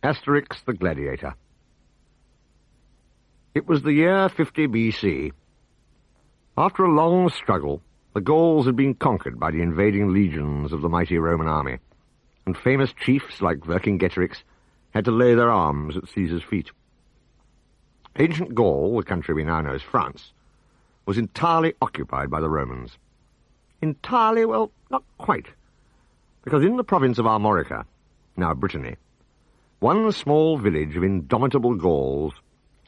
Asterix the Gladiator. It was the year 50 BC. After a long struggle, the Gauls had been conquered by the invading legions of the mighty Roman army, and famous chiefs like Vercingetorix had to lay their arms at Caesar's feet. Ancient Gaul, the country we now know as France, was entirely occupied by the Romans. Entirely? Well, not quite, because in the province of Armorica, now Brittany, one small village of indomitable Gauls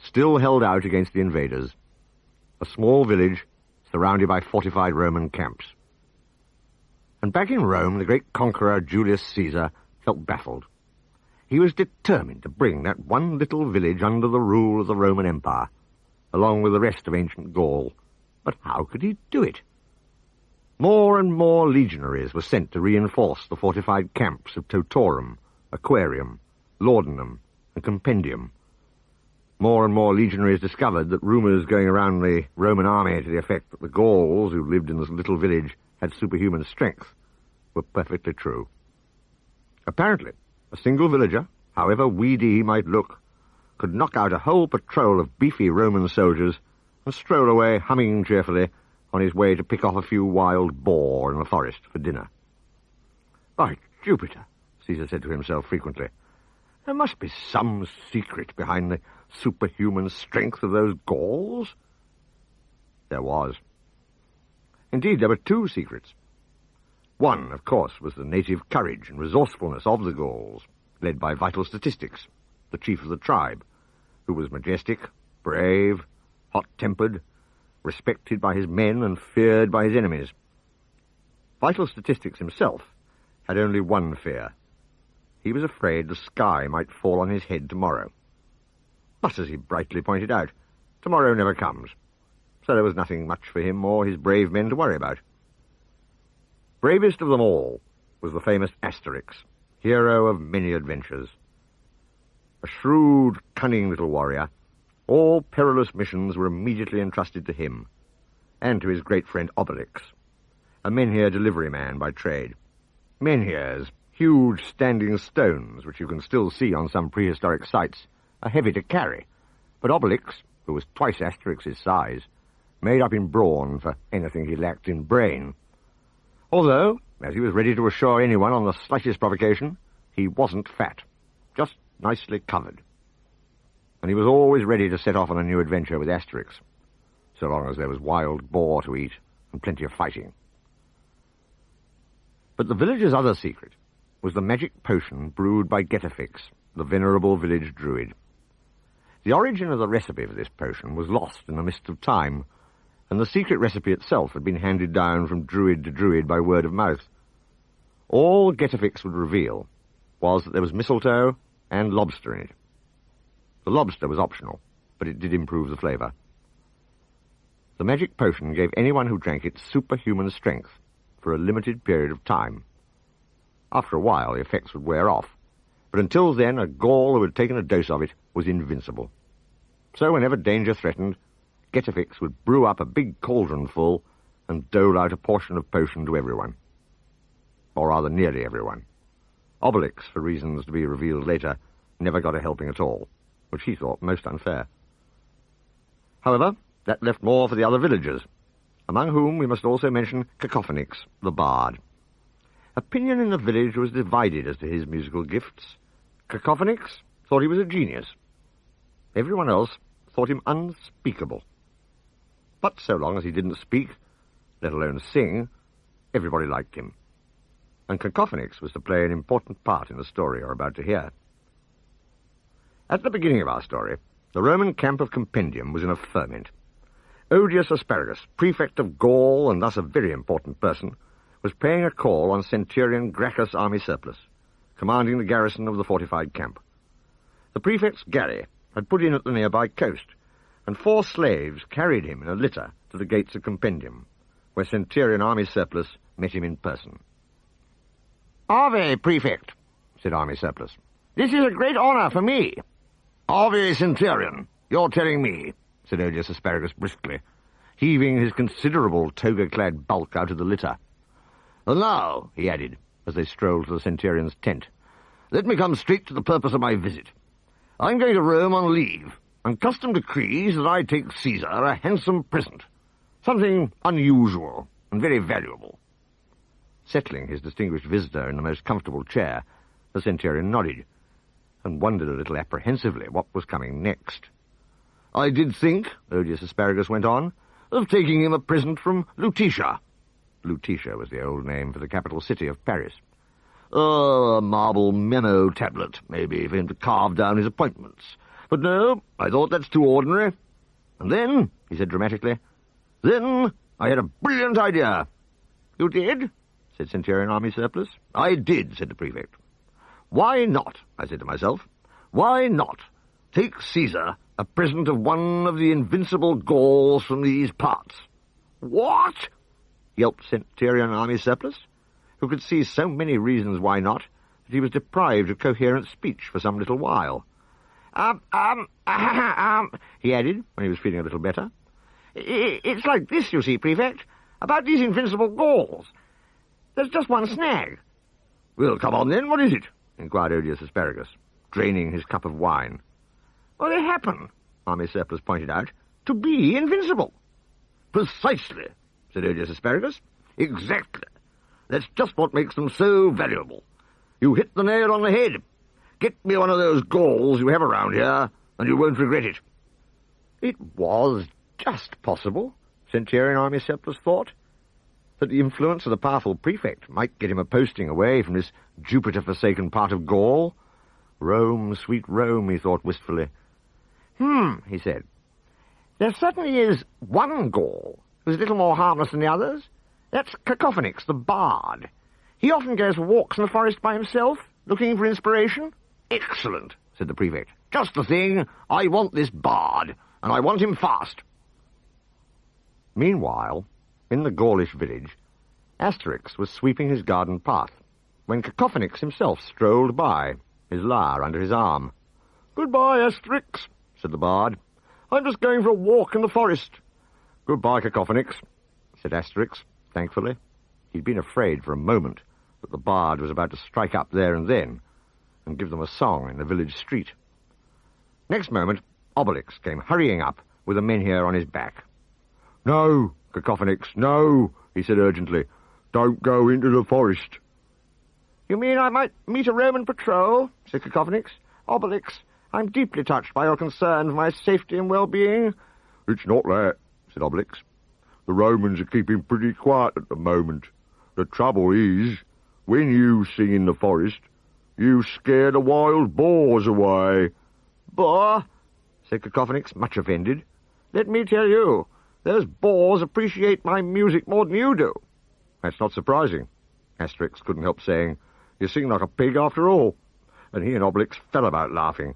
still held out against the invaders, a small village surrounded by fortified Roman camps. And back in Rome, the great conqueror Julius Caesar felt baffled. He was determined to bring that one little village under the rule of the Roman Empire, along with the rest of ancient Gaul. But how could he do it? More and more legionaries were sent to reinforce the fortified camps of Totorum, Aquarium, Laudanum, and Compendium. More and more legionaries discovered that rumours going around the Roman army to the effect that the Gauls, who lived in this little village, had superhuman strength, were perfectly true. Apparently, a single villager, however weedy he might look, could knock out a whole patrol of beefy Roman soldiers and stroll away humming cheerfully on his way to pick off a few wild boar in the forest for dinner. By Jupiter, Caesar said to himself frequently, there must be some secret behind the superhuman strength of those Gauls. There was. Indeed, there were two secrets. One, of course, was the native courage and resourcefulness of the Gauls, led by Vital Statistics, the chief of the tribe, who was majestic, brave, hot-tempered, respected by his men and feared by his enemies. Vital Statistics himself had only one fear. He was afraid the sky might fall on his head tomorrow. But, as he brightly pointed out, tomorrow never comes, so there was nothing much for him or his brave men to worry about. Bravest of them all was the famous Asterix, hero of many adventures. A shrewd, cunning little warrior, all perilous missions were immediately entrusted to him, and to his great friend Obelix, a menhir delivery man by trade. Menhirs, huge standing stones, which you can still see on some prehistoric sites, are heavy to carry, but Obelix, who was twice Asterix's size, made up in brawn for anything he lacked in brain. Although, as he was ready to assure anyone on the slightest provocation, he wasn't fat, just nicely covered. And he was always ready to set off on a new adventure with Asterix, so long as there was wild boar to eat and plenty of fighting. But the village's other secret was the magic potion brewed by Getafix, the venerable village druid. The origin of the recipe for this potion was lost in the mist of time, and the secret recipe itself had been handed down from druid to druid by word of mouth. All Getafix would reveal was that there was mistletoe and lobster in it. The lobster was optional, but it did improve the flavour. The magic potion gave anyone who drank it superhuman strength for a limited period of time. After a while, the effects would wear off, but until then, a Gaul who had taken a dose of it was invincible. So whenever danger threatened, Getafix would brew up a big cauldron full and dole out a portion of potion to everyone. Or rather, nearly everyone. Obelix, for reasons to be revealed later, never got a helping at all, which he thought most unfair. However, that left more for the other villagers, among whom we must also mention Cacophonix, the bard. Opinion in the village was divided as to his musical gifts. Cacophonix thought he was a genius. Everyone else thought him unspeakable. But so long as he didn't speak, let alone sing, everybody liked him. And Cacophonix was to play an important part in the story you're about to hear. At the beginning of our story, the Roman camp of Compendium was in a ferment. Odious Asparagus, prefect of Gaul and thus a very important person, was paying a call on Centurion Gracchus' army surplus, commanding the garrison of the fortified camp. The prefect's galley had put in at the nearby coast, and 4 slaves carried him in a litter to the gates of Compendium, where Centurion army surplus met him in person. "Ave, prefect," said army surplus. "This is a great honour for me." "Ave, Centurion, you're telling me," said Odious Asparagus briskly, heaving his considerable toga-clad bulk out of the litter. "And now," he added, as they strolled to the Centurion's tent, Let me come straight to the purpose of my visit. I'm going to Rome on leave, and custom decrees that I take Caesar a handsome present, something unusual and very valuable. Settling his distinguished visitor in the most comfortable chair, the centurion nodded, and wondered a little apprehensively what was coming next. I did think, Odious Asparagus went on, of taking him a present from Lutetia. Lutetia was the old name for the capital city of Paris. A marble memo tablet, maybe, for him to carve down his appointments. But no, I thought that's too ordinary. And then, he said dramatically, then I had a brilliant idea. You did? Said Centurion Army Surplus. I did, said the prefect. Why not, I said to myself, why not take Caesar a present of one of the invincible Gauls from these parts? What? Yelped Centurion Army Surplus, who could see so many reasons why not that he was deprived of coherent speech for some little while. He added, when he was feeling a little better. It's like this, you see, Prefect, about these invincible Gauls. There's just one snag. Well, come on then, what is it? Inquired Odious Asparagus, draining his cup of wine. Well, they happen, Army Surplus pointed out, to be invincible. Precisely, said Odious Asparagus. Exactly. That's just what makes them so valuable. You hit the nail on the head. Get me one of those Gauls you have around here, and you won't regret it. It was just possible, Centurion Army Surplus thought, that the influence of the powerful prefect might get him a posting away from this Jupiter-forsaken part of Gaul. Rome, sweet Rome, he thought wistfully. He said. There certainly is one Gaul who's a little more harmless than the others. That's Cacophonix, the bard. He often goes for walks in the forest by himself, looking for inspiration. Excellent, said the prefect. Just the thing. I want this bard, and I want him fast. Meanwhile, in the Gaulish village, Asterix was sweeping his garden path, when Cacophonix himself strolled by, his lyre under his arm. Goodbye, Asterix, said the bard. I'm just going for a walk in the forest. Goodbye, Cacophonix, said Asterix, thankfully. He'd been afraid for a moment that the bard was about to strike up there and then and give them a song in the village street. Next moment, Obelix came hurrying up with a menhir on his back. No, Cacophonix, no, he said urgently. Don't go into the forest. You mean I might meet a Roman patrol? Said Cacophonix. Obelix, I'm deeply touched by your concern for my safety and well-being. It's not that, said Obelix. The Romans are keeping pretty quiet at the moment. The trouble is, when you sing in the forest, you scare the wild boars away. Boar? Said Cacophonix, much offended. Let me tell you, those boars appreciate my music more than you do. That's not surprising, Asterix couldn't help saying. You sing like a pig after all. And he and Obelix fell about laughing,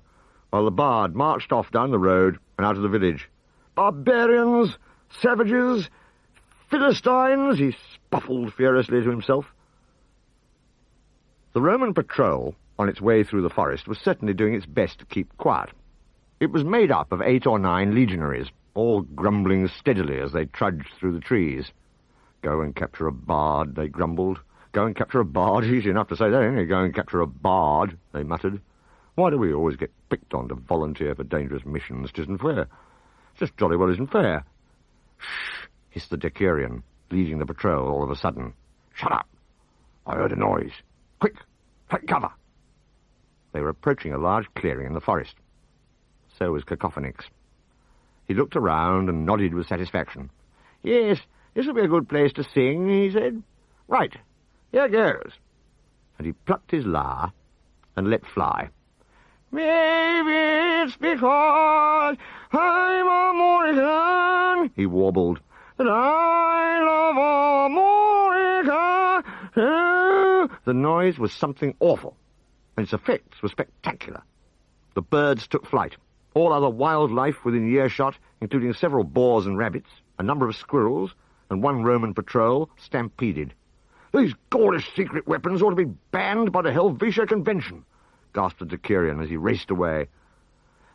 while the bard marched off down the road and out of the village. Barbarians, savages, Philistines, he spuffled furiously to himself. The Roman patrol, on its way through the forest, was certainly doing its best to keep quiet. It was made up of 8 or 9 legionaries, all grumbling steadily as they trudged through the trees. Go and capture a bard, they grumbled. Go and capture a bard, easy enough to say that, ain't it? Go and capture a bard, they muttered. Why do we always get picked on to volunteer for dangerous missions? 'Tisn't fair. It just jolly well isn't fair. Shh, hissed the Decurion, leading the patrol all of a sudden. Shut up! I heard a noise. Quick, take cover! They were approaching a large clearing in the forest. So was Cacophonix. He looked around and nodded with satisfaction. Yes, this will be a good place to sing, he said. Right, here goes. And he plucked his lyre and let fly. Maybe it's because I'm a Morrigan, he warbled, that I love America. The noise was something awful, and its effects were spectacular. The birds took flight. All other wildlife within earshot, including several boars and rabbits, a number of squirrels, and 1 Roman patrol, stampeded. These Gaulish secret weapons ought to be banned by the Helvetia Convention, gasped the Decurion as he raced away.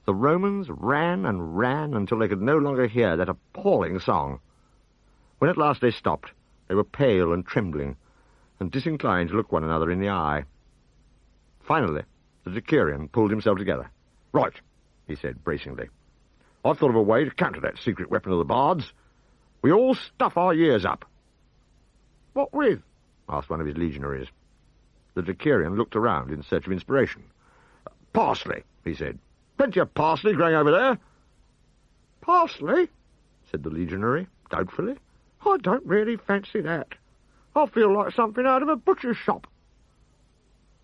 The Romans ran and ran until they could no longer hear that appalling song. When at last they stopped, they were pale and trembling, and disinclined to look one another in the eye. Finally, The Decurion pulled himself together. "Right," he said bracingly. "I've thought of a way to counter that secret weapon of the bards. We all stuff our ears up." "What with?" asked one of his legionaries. The Decurion looked around in search of inspiration. "Parsley," he said. "Plenty of parsley growing over there." "Parsley?" said the legionary, doubtfully. "I don't really fancy that. I feel like something out of a butcher's shop."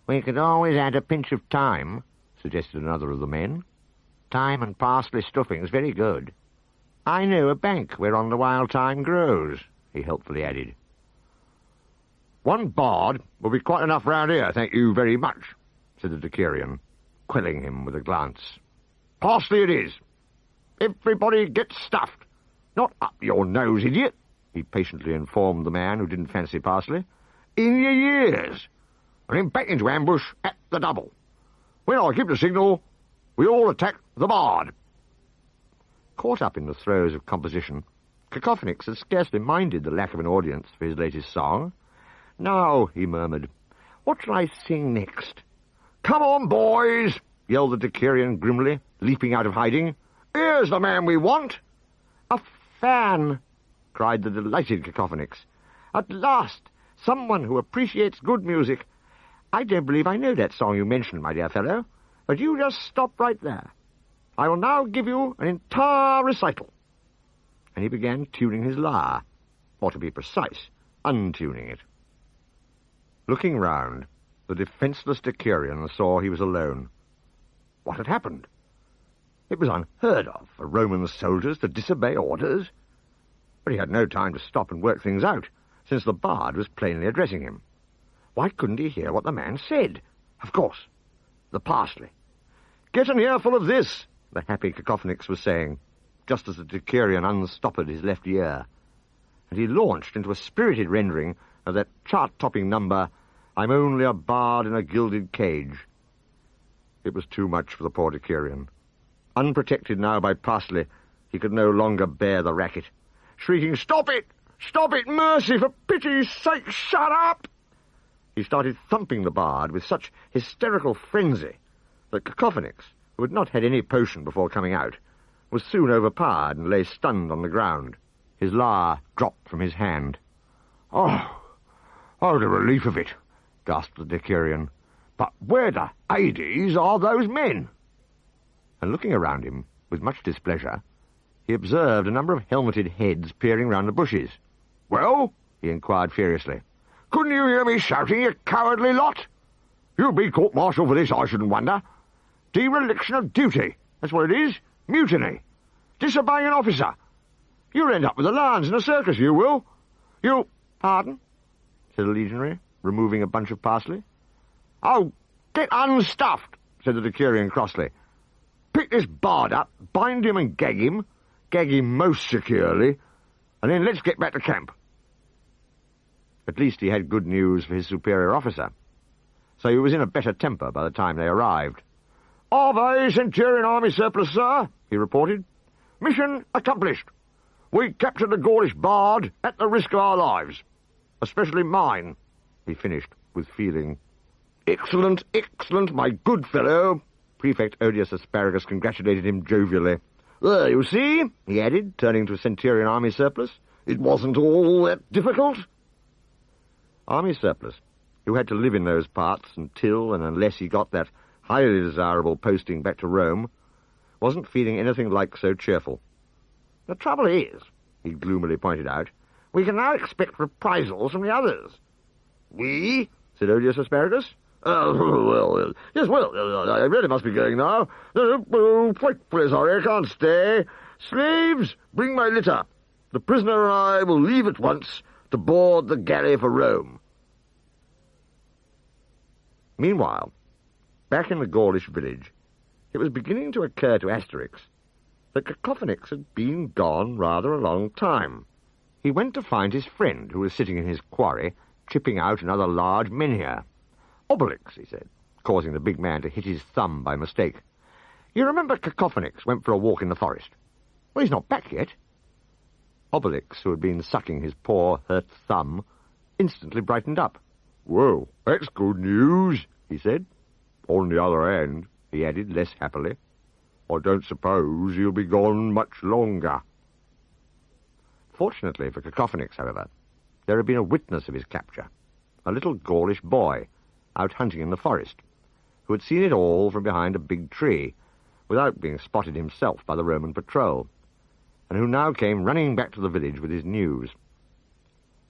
"We could always add a pinch of thyme," suggested another of the men. "Thyme and parsley stuffing's very good. I know a bank whereon the wild thyme grows," he helpfully added. "One bard will be quite enough round here, thank you very much," said the Decurion, quelling him with a glance. "Parsley it is. Everybody gets stuffed. Not up your nose, idiot," he patiently informed the man who didn't fancy parsley. "In your ears, and then back into ambush at the double. When I give the signal, we all attack the bard." Caught up in the throes of composition, Cacophonix had scarcely minded the lack of an audience for his latest song. "Now," he murmured, "what shall I sing next?" "Come on, boys!" yelled the Decurion grimly, leaping out of hiding. "Here's the man we want!" "A fan!" cried the delighted Cacophonix. "At last, someone who appreciates good music. I don't believe I know that song you mentioned, my dear fellow, but you just stop right there. I will now give you an entire recital." And he began tuning his lyre, or to be precise, untuning it. Looking round, the defenceless Decurion saw he was alone. What had happened? It was unheard of for Roman soldiers to disobey orders. But he had no time to stop and work things out, since the bard was plainly addressing him. Why couldn't he hear what the man said? Of course, the parsley. "Get an earful of this," the happy Cacophonix was saying, just as the Decurion unstoppered his left ear, and he launched into a spirited rendering of that chart-topping number, "I'm only a bard in a gilded cage." It was too much for the poor Decurion. Unprotected now by parsley, he could no longer bear the racket. Shrieking, "Stop it! Stop it! Mercy, for pity's sake, shut up!" He started thumping the bard with such hysterical frenzy that Cacophonix, who had not had any potion before coming out, was soon overpowered and lay stunned on the ground. His lyre dropped from his hand. "Oh, the relief of it," gasped the Decurion. "But where the Hades are those men?" And looking around him with much displeasure, he observed a number of helmeted heads peering round the bushes. "Well?" he inquired furiously. "Couldn't you hear me shouting, you cowardly lot? You'll be court-martialed for this, I shouldn't wonder. Dereliction of duty, that's what it is. Mutiny. Disobeying an officer. You'll end up with the lions in a circus, you will. You—" "Pardon?" said the legionary, removing a bunch of parsley. "Oh, get unstuffed," said the Decurion crossly. "Pick this bard up, bind him and gag him most securely, and then let's get back to camp." At least he had good news for his superior officer, so he was in a better temper by the time they arrived. "Ave Centurion Army surplus, sir," he reported. "Mission accomplished. We captured the Gaulish bard at the risk of our lives. Especially mine," he finished with feeling. "Excellent, excellent, my good fellow," Prefect Odious Asparagus congratulated him jovially. "There, you see," he added, turning to Centurion Army surplus. "It wasn't all that difficult." Army surplus, who had to live in those parts until and unless he got that highly desirable posting back to Rome, wasn't feeling anything like so cheerful. "The trouble is," he gloomily pointed out, "we can now expect reprisals from the others." "We?" said Odious Asparagus. Yes, I really must be going now. Frightfully sorry, I can't stay. Slaves, bring my litter. The prisoner and I will leave at once to board the galley for Rome." Meanwhile, back in the Gaulish village, it was beginning to occur to Asterix that Cacophonix had been gone rather a long time. He went to find his friend, who was sitting in his quarry, chipping out another large menhir. "Obelix," he said, causing the big man to hit his thumb by mistake. "You remember Cacophonix went for a walk in the forest? Well, he's not back yet." Obelix, who had been sucking his poor, hurt thumb, instantly brightened up. "Well, that's good news," he said. On the other hand, he added less happily, I don't suppose he'll be gone much longer. Fortunately for Cacophonix, however, there had been a witness of his capture, a little Gaulish boy out hunting in the forest, who had seen it all from behind a big tree, without being spotted himself by the Roman patrol, and who now came running back to the village with his news.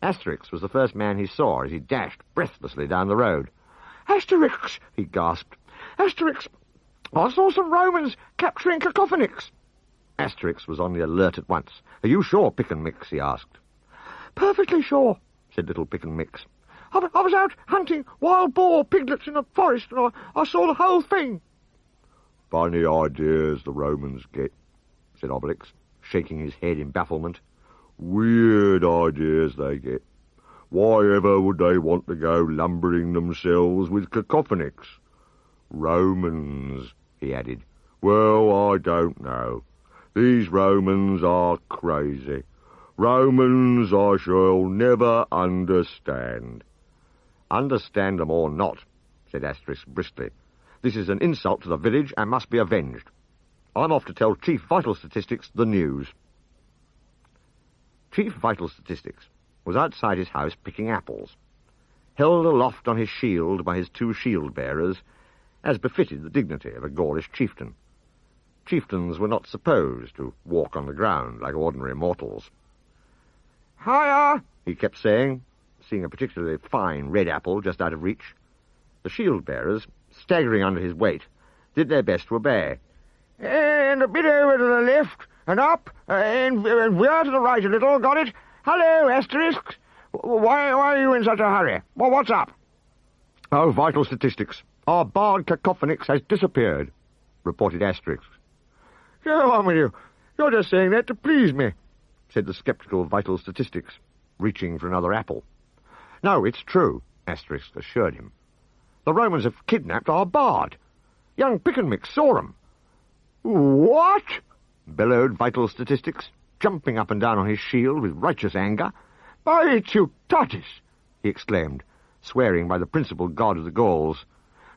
Asterix was the first man he saw as he dashed breathlessly down the road. "Asterix!" he gasped. "Asterix! I saw some Romans capturing Cacophonix." Asterix was on the alert at once. "Are you sure, Pick and Mix?" he asked. "Perfectly sure," said little Pick and Mix. I was out hunting wild boar piglets in the forest, and I saw the whole thing." "Funny ideas the Romans get," said Obelix, shaking his head in bafflement. "Weird ideas they get. Why ever would they want to go lumbering themselves with Cacophonix? Romans," he added. "Well, I don't know. These Romans are crazy. Romans I shall never understand." "Understand them or not," said Asterix briskly, "this is an insult to the village and must be avenged. I'm off to tell Chief Vital Statistics the news." Chief Vital Statistics was outside his house picking apples, held aloft on his shield by his two shield-bearers, as befitted the dignity of a Gaulish chieftain. Chieftains were not supposed to walk on the ground like ordinary mortals. "Hiya!" he kept saying, seeing a particularly fine red apple just out of reach. The shield-bearers, staggering under his weight, did their best to obey. "And a bit over to the left, and up, and we're to the right a little, got it? Hello, Asterix! Why are you in such a hurry? Well, what's up?" "Oh, Vital Statistics. Our bard Cacophonix has disappeared," reported Asterix. "Go on with you. You're just saying that to please me," said the sceptical Vital Statistics, reaching for another apple. "No, it's true," Asterix assured him. "The Romans have kidnapped our bard. Young Pick and Mix saw him." "What?" bellowed Vital Statistics, jumping up and down on his shield with righteous anger. "By Tutatis!" he exclaimed, swearing by the principal god of the Gauls.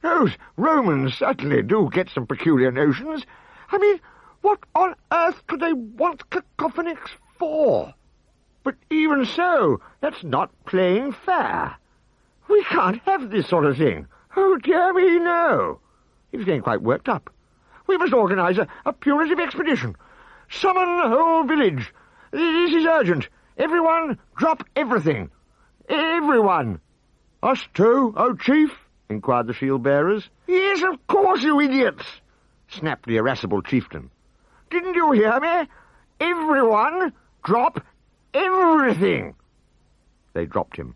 "Those Romans certainly do get some peculiar notions. I mean, what on earth could they want Cacophonix for? But even so, that's not playing fair. We can't have this sort of thing. Oh, dear me, no." He was getting quite worked up. "We must organize a punitive expedition. Summon the whole village. This is urgent. Everyone, drop everything. Everyone." "Us too, oh chief?" inquired the shield-bearers. "Yes, of course, you idiots," snapped the irascible chieftain. "Didn't you hear me? Everyone, drop everything." They dropped him.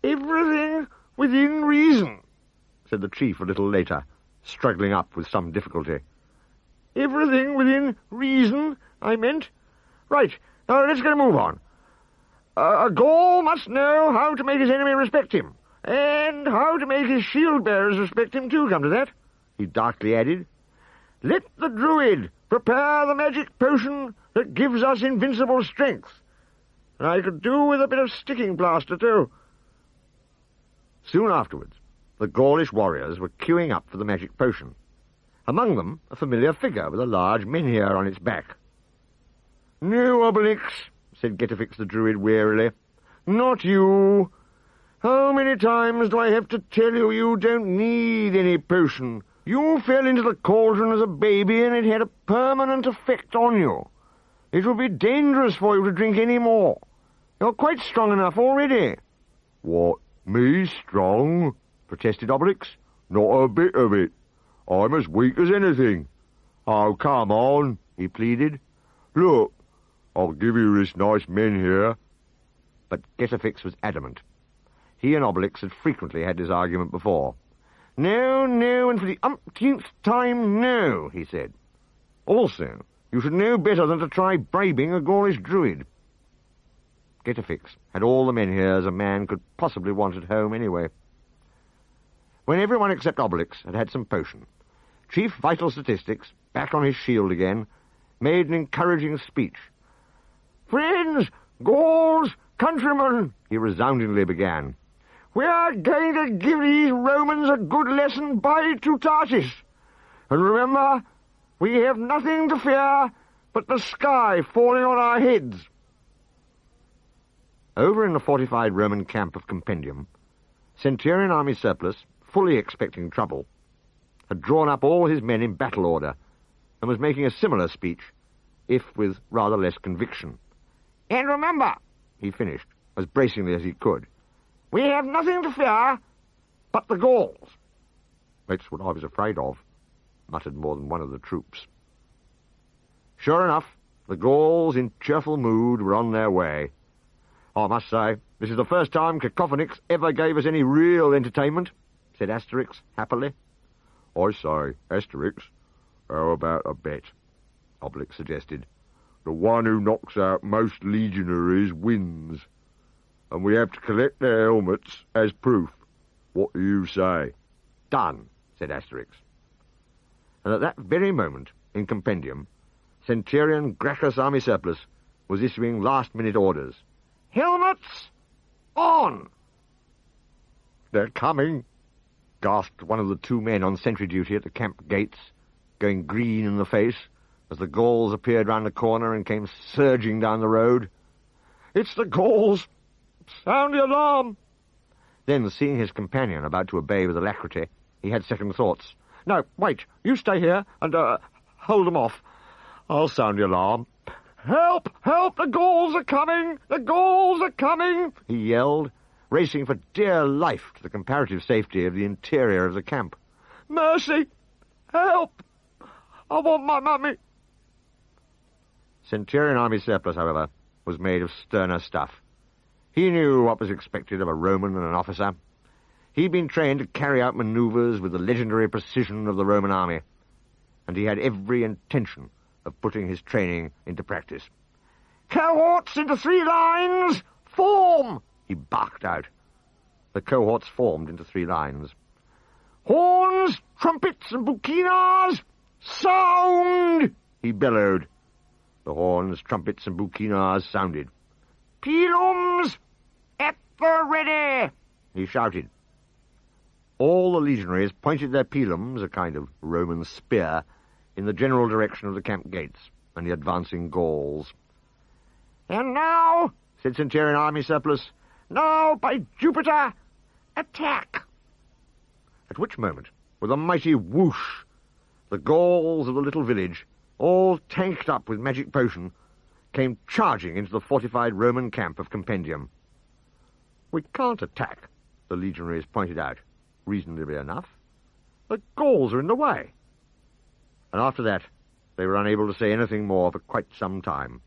"Everything within reason," said the chief a little later, struggling up with some difficulty. "Everything within reason, I meant. Right, now let's get a move on. A Gaul must know how to make his enemy respect him, and how to make his shield-bearers respect him too, come to that," he darkly added. "Let the Druid prepare the magic potion that gives us invincible strength. I could do with a bit of sticking plaster, too." Soon afterwards, the Gaulish warriors were queuing up for the magic potion. Among them, a familiar figure with a large menhir on its back. "No, Obelix," said Getafix the Druid wearily. "Not you. How many times do I have to tell you you don't need any potion? You fell into the cauldron as a baby and it had a permanent effect on you. It would be dangerous for you to drink any more. You're quite strong enough already." "What, me strong?" protested Obelix. "Not a bit of it. I'm as weak as anything." "Oh, come on," he pleaded. "Look, I'll give you this nice menhir." But Getafix was adamant. He and Obelix had frequently had this argument before. "No, no, and for the umpteenth time, no," he said. "Also, you should know better than to try bribing a Gaulish druid." Getafix had all the menhirs a man could possibly want at home anyway. When everyone except Obelix had had some potion, Chief Vital Statistics, back on his shield again, made an encouraging speech. "Friends, Gauls, countrymen," he resoundingly began, We are going to give these Romans a good lesson by Trutatis. And remember, we have nothing to fear but the sky falling on our heads. Over in the fortified Roman camp of Compendium, Centurion Army Surplus, fully expecting trouble, had drawn up all his men in battle order and was making a similar speech, if with rather less conviction. And remember, he finished, as bracingly as he could, we have nothing to fear but the Gauls. That's what I was afraid of, muttered more than one of the troops. Sure enough, the Gauls in cheerful mood were on their way. I must say, this is the first time Cacophonix ever gave us any real entertainment, said Asterix happily. I say, Asterix, how about a bet? Obelix suggested. The one who knocks out most legionaries wins, and we have to collect their helmets as proof. What do you say? Done, said Asterix. And at that very moment, in Compendium, Centurion Gracchus Army Surplus was issuing last-minute orders. Helmets on! They're coming, gasped one of the two men on sentry duty at the camp gates, going green in the face as the Gauls appeared round the corner and came surging down the road. It's the Gauls! Sound the alarm! Then, seeing his companion about to obey with alacrity, he had second thoughts. No, wait, you stay here and, hold them off. I'll sound the alarm. Help! Help! The Gauls are coming! The Gauls are coming! He yelled, racing for dear life to the comparative safety of the interior of the camp. Mercy! Help! I want my mummy! Centurion Army Surplus, however, was made of sterner stuff. He knew what was expected of a Roman and an officer. He'd been trained to carry out manoeuvres with the legendary precision of the Roman army, and he had every intention of putting his training into practice. Cohorts into 3 lines! Form! He barked out. The cohorts formed into 3 lines. Horns, trumpets, and buccinas! Sound! He bellowed. The horns, trumpets, and buccinas sounded. Pilums at the ready! He shouted. All the legionaries pointed their pilums, a kind of Roman spear, in the general direction of the camp gates and the advancing Gauls. And now, said Centurion Army Surplus, now, by Jupiter, attack! At which moment, with a mighty whoosh, the Gauls of the little village, all tanked up with magic potion, came charging into the fortified Roman camp of Compendium. We can't attack, the legionaries pointed out, reasonably enough. The Gauls are in the way. And after that, they were unable to say anything more for quite some time,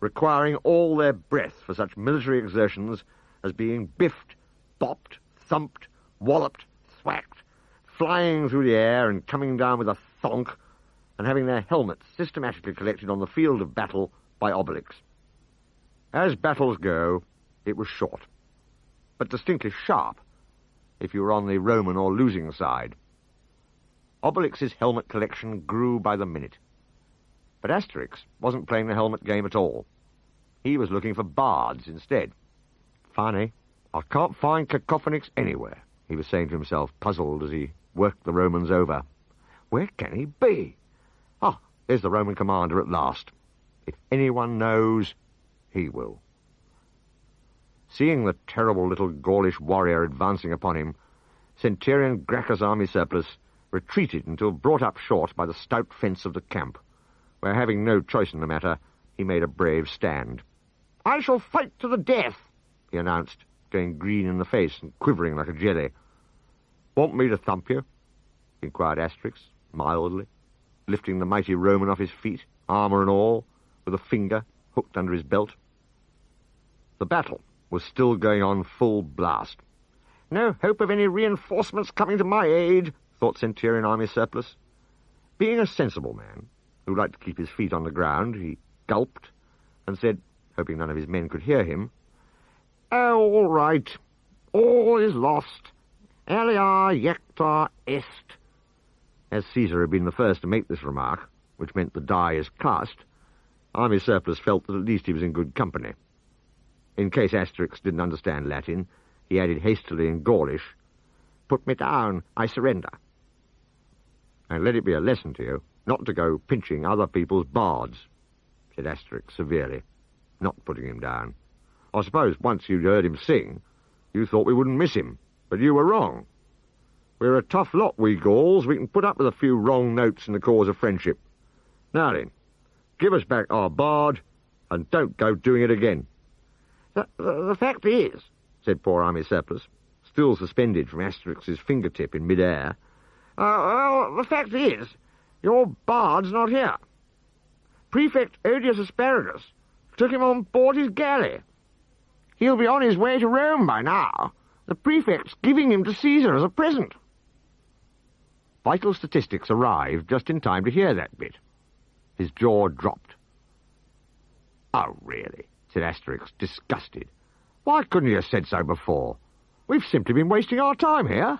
requiring all their breath for such military exertions as being biffed, bopped, thumped, walloped, thwacked, flying through the air and coming down with a thonk, and having their helmets systematically collected on the field of battle by Obelix. As battles go, it was short, but distinctly sharp, if you were on the Roman or losing side. Obelix's helmet collection grew by the minute. But Asterix wasn't playing the helmet game at all. He was looking for bards instead. Funny, I can't find Cacophonix anywhere, he was saying to himself, puzzled as he worked the Romans over. Where can he be? Ah, there's the Roman commander at last. If anyone knows, he will. Seeing the terrible little Gaulish warrior advancing upon him, Centurion Gracchus Army Surplus retreated until brought up short by the stout fence of the camp, where, having no choice in the matter, he made a brave stand. I shall fight to the death, he announced, going green in the face and quivering like a jelly. Want me to thump you? Inquired Asterix, mildly, lifting the mighty Roman off his feet, armour and all, with a finger hooked under his belt. The battle was still going on full blast. No hope of any reinforcements coming to my aid, thought Centurion Army Surplus. Being a sensible man, who liked to keep his feet on the ground, he gulped and said, hoping none of his men could hear him, Oh, all right. All is lost. Alia jecta est. As Caesar had been the first to make this remark, which meant the die is cast, Army Surplus felt that at least he was in good company. In case Asterix didn't understand Latin, he added hastily in Gaulish. "Put me down, I surrender." "And let it be a lesson to you not to go pinching other people's bards," said Asterix severely, not putting him down. "I suppose once you'd heard him sing, you thought we wouldn't miss him, but you were wrong. We're a tough lot, we Gauls. We can put up with a few wrong notes in the cause of friendship. Now then, give us back our bard, and don't go doing it again." The fact is," said poor Army Surplus, still suspended from Asterix's fingertip in mid-air, the fact is, your bard's not here. Prefect Odious Asparagus took him on board his galley. He'll be on his way to Rome by now. The prefect's giving him to Caesar as a present." Vital Statistics arrived just in time to hear that bit. His jaw dropped. "Oh, really?" said Asterix, disgusted. "Why couldn't you have said so before? We've simply been wasting our time here."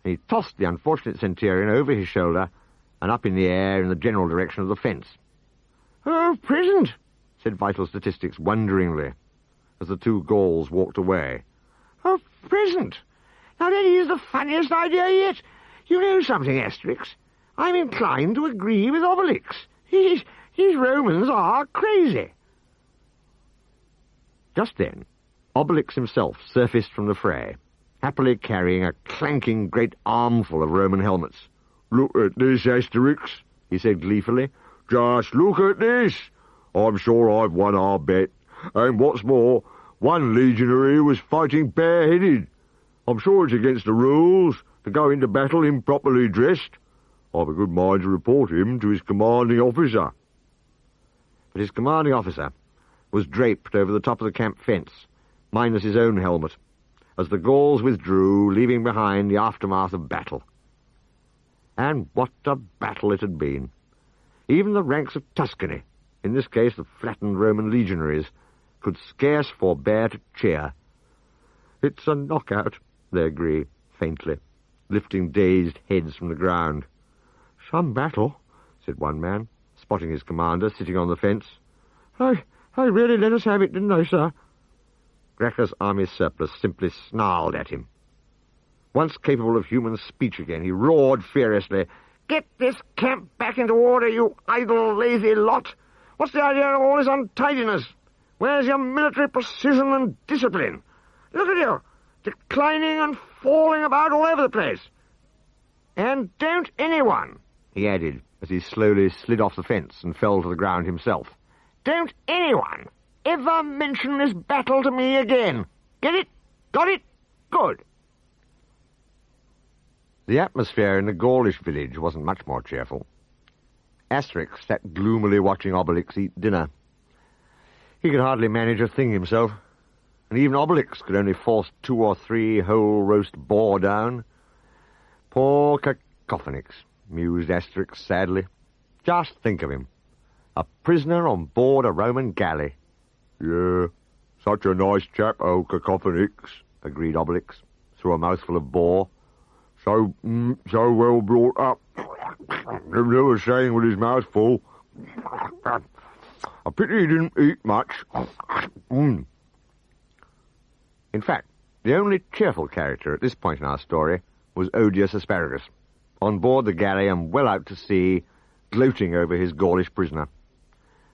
And he tossed the unfortunate centurion over his shoulder and up in the air in the general direction of the fence. "Oh, present," said Vital Statistics wonderingly, as the two Gauls walked away. "Oh, present. Now that is the funniest idea yet. You know something, Asterix? I'm inclined to agree with Obelix. His Romans are crazy." Just then, Obelix himself surfaced from the fray, happily carrying a clanking great armful of Roman helmets. "Look at this, Asterix," he said gleefully. "Just look at this. I'm sure I've won our bet. And what's more, one legionary was fighting bareheaded. I'm sure it's against the rules to go into battle improperly dressed. I've a good mind to report him to his commanding officer." But his commanding officer was draped over the top of the camp fence, minus his own helmet, as the Gauls withdrew, leaving behind the aftermath of battle. And what a battle it had been! Even the ranks of Tuscany, in this case the flattened Roman legionaries, could scarce forbear to cheer. "It's a knockout," they agree, faintly, lifting dazed heads from the ground. "Some battle," said one man, spotting his commander sitting on the fence. I really let us have it, didn't I, sir?" Gracchus Army Surplus simply snarled at him. Once capable of human speech again, he roared furiously, "Get this camp back into order, you idle, lazy lot! What's the idea of all this untidiness? Where's your military precision and discipline? Look at you, declining and falling about all over the place. And don't anyone," he added, as he slowly slid off the fence and fell to the ground himself, "don't anyone ever mention this battle to me again. Get it? Got it? Good." The atmosphere in the Gaulish village wasn't much more cheerful. Asterix sat gloomily watching Obelix eat dinner. He could hardly manage a thing himself, and even Obelix could only force 2 or 3 whole roast boar down. "Poor Cacophonix," mused Asterix sadly. "Just think of him, a prisoner on board a Roman galley." "Yeah, such a nice chap, old Cacophonix," agreed Obelix, through a mouthful of boar. So well brought up. Never saying with his mouth full. A pity he didn't eat much. In fact, the only cheerful character at this point in our story was Odious Asparagus, on board the galley and well out to sea, gloating over his Gaulish prisoner.